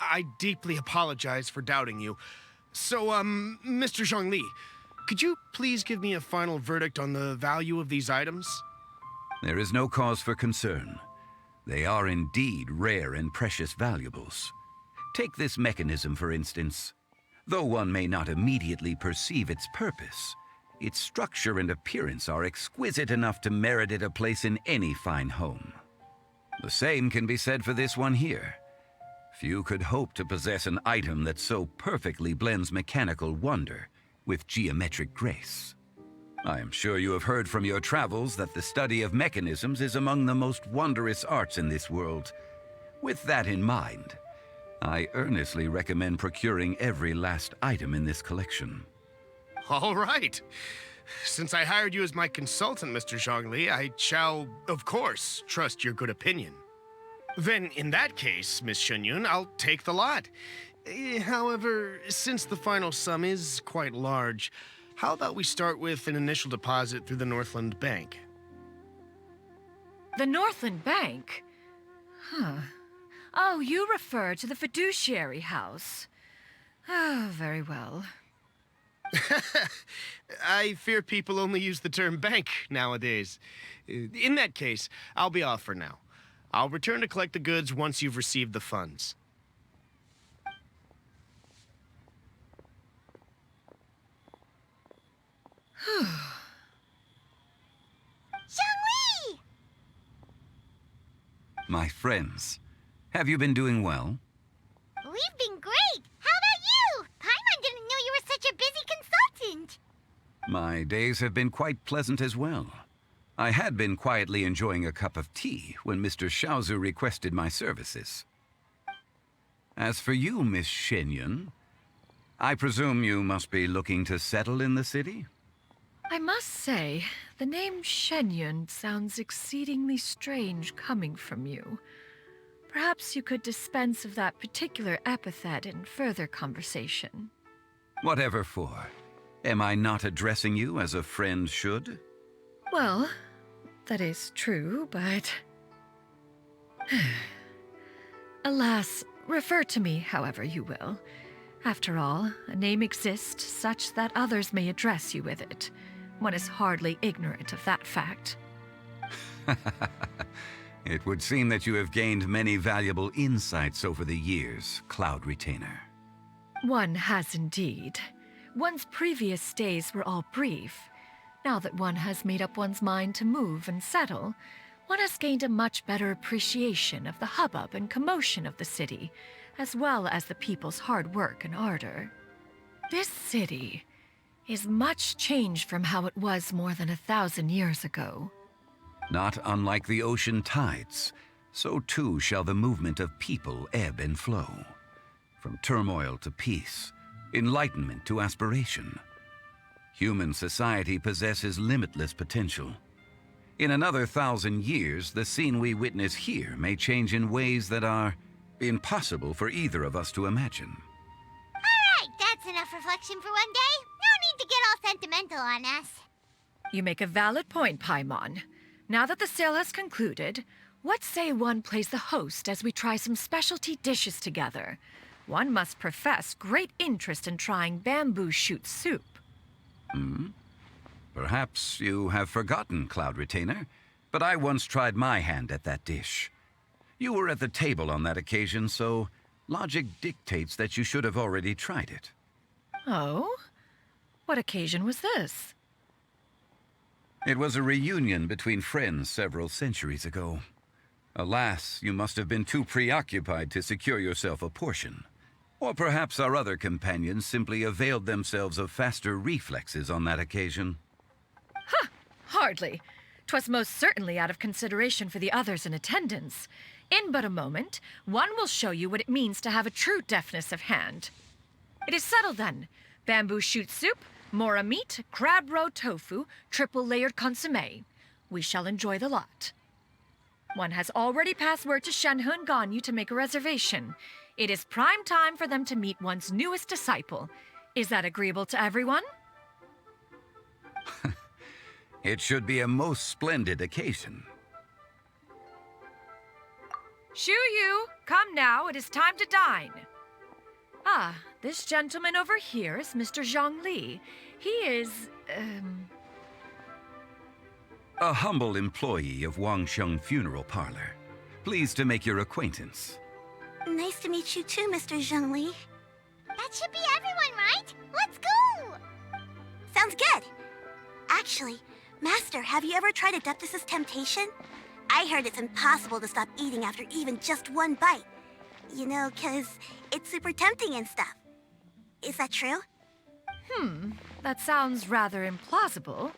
I deeply apologize for doubting you. So, Mr. Zhongli, could you please give me a final verdict on the value of these items? There is no cause for concern. They are indeed rare and precious valuables. Take this mechanism, for instance. Though one may not immediately perceive its purpose, its structure and appearance are exquisite enough to merit it a place in any fine home. The same can be said for this one here. Few could hope to possess an item that so perfectly blends mechanical wonder with geometric grace. I am sure you have heard from your travels that the study of mechanisms is among the most wondrous arts in this world. With that in mind, I earnestly recommend procuring every last item in this collection. All right. Since I hired you as my consultant, Mr. Zhongli, I shall, of course, trust your good opinion. Then, in that case, Miss Xianyun, I'll take the lot. However, since the final sum is quite large, how about we start with an initial deposit through the Northland Bank? The Northland Bank? Huh. Oh, you refer to the fiduciary house. Oh, very well. I fear people only use the term bank nowadays. In that case, I'll be off for now. I'll return to collect the goods once you've received the funds. Zhongli! My friends, have you been doing well? We've been great! How about you? Paimon didn't know you were such a busy consultant! My days have been quite pleasant as well. I had been quietly enjoying a cup of tea when Mr. Xiaozu requested my services. As for you, Miss Xianyun, I presume you must be looking to settle in the city? I must say, the name Xianyun sounds exceedingly strange coming from you. Perhaps you could dispense of that particular epithet in further conversation. Whatever for. Am I not addressing you as a friend should? Well, that is true, but... Alas, refer to me however you will. After all, a name exists such that others may address you with it. One is hardly ignorant of that fact. It would seem that you have gained many valuable insights over the years, Cloud Retainer. One has indeed. One's previous stays were all brief. Now that one has made up one's mind to move and settle, one has gained a much better appreciation of the hubbub and commotion of the city, as well as the people's hard work and ardor. This city is much changed from how it was more than 1,000 years ago. Not unlike the ocean tides, so too shall the movement of people ebb and flow. From turmoil to peace, enlightenment to aspiration. Human society possesses limitless potential. In another 1,000 years, the scene we witness here may change in ways that are impossible for either of us to imagine. All right, that's enough reflection for one day. No need to get all sentimental on us. You make a valid point, Paimon. Now that the sale has concluded, what say one plays the host as we try some specialty dishes together? One must profess great interest in trying bamboo shoot soup. Perhaps you have forgotten, Cloud Retainer. but I once tried my hand at that dish. You were at the table on that occasion, so logic dictates that you should have already tried it. Oh? What occasion was this? It was a reunion between friends several centuries ago. Alas, you must have been too preoccupied to secure yourself a portion. Or perhaps our other companions simply availed themselves of faster reflexes on that occasion. Huh, hardly. 'Twas most certainly out of consideration for the others in attendance. In but a moment, one will show you what it means to have a true deftness of hand. It is settled then. Bamboo shoot soup, mora meat, crab roe tofu, triple-layered consommé. We shall enjoy the lot. One has already passed word to Xianyun Ganyu to make a reservation. It is prime time for them to meet one's newest disciple. Is that agreeable to everyone? It should be a most splendid occasion. Yu, come now, it is time to dine. Ah, this gentleman over here is Mr. Zhongli. He is, A humble employee of Wangsheng Funeral Parlor. Pleased to make your acquaintance. Nice to meet you too, Mr. Zhongli. That should be everyone, right? Let's go! Sounds good. Actually, Master, have you ever tried Adeptus' temptation? I heard it's impossible to stop eating after even just one bite. You know, 'cause it's super tempting and stuff. Is that true? That sounds rather implausible.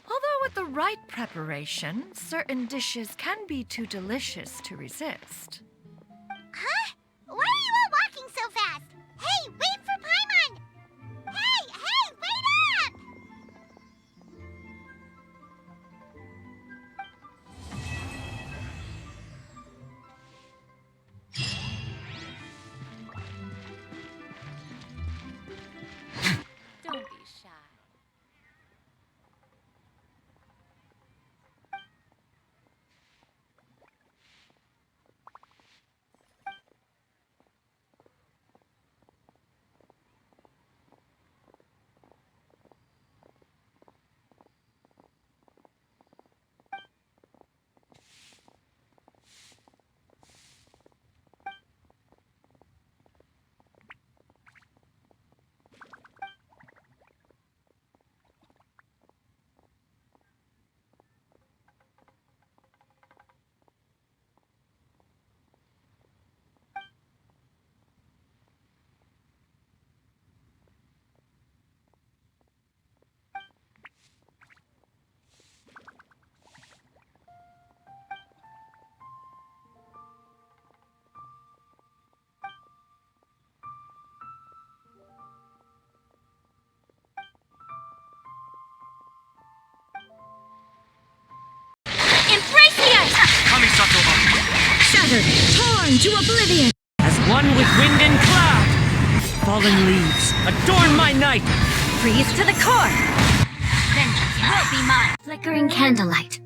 Although with the right preparation, certain dishes can be too delicious to resist. Huh? Why are you all walking so fast? Hey, wait for Paimon! Hey, wait up! Don't be shy. Embrace the ice! Shattered, torn to oblivion! As one with wind and cloud! Fallen leaves, adorn my night! Freeze to the core! Vengeance will be mine! Flickering candlelight.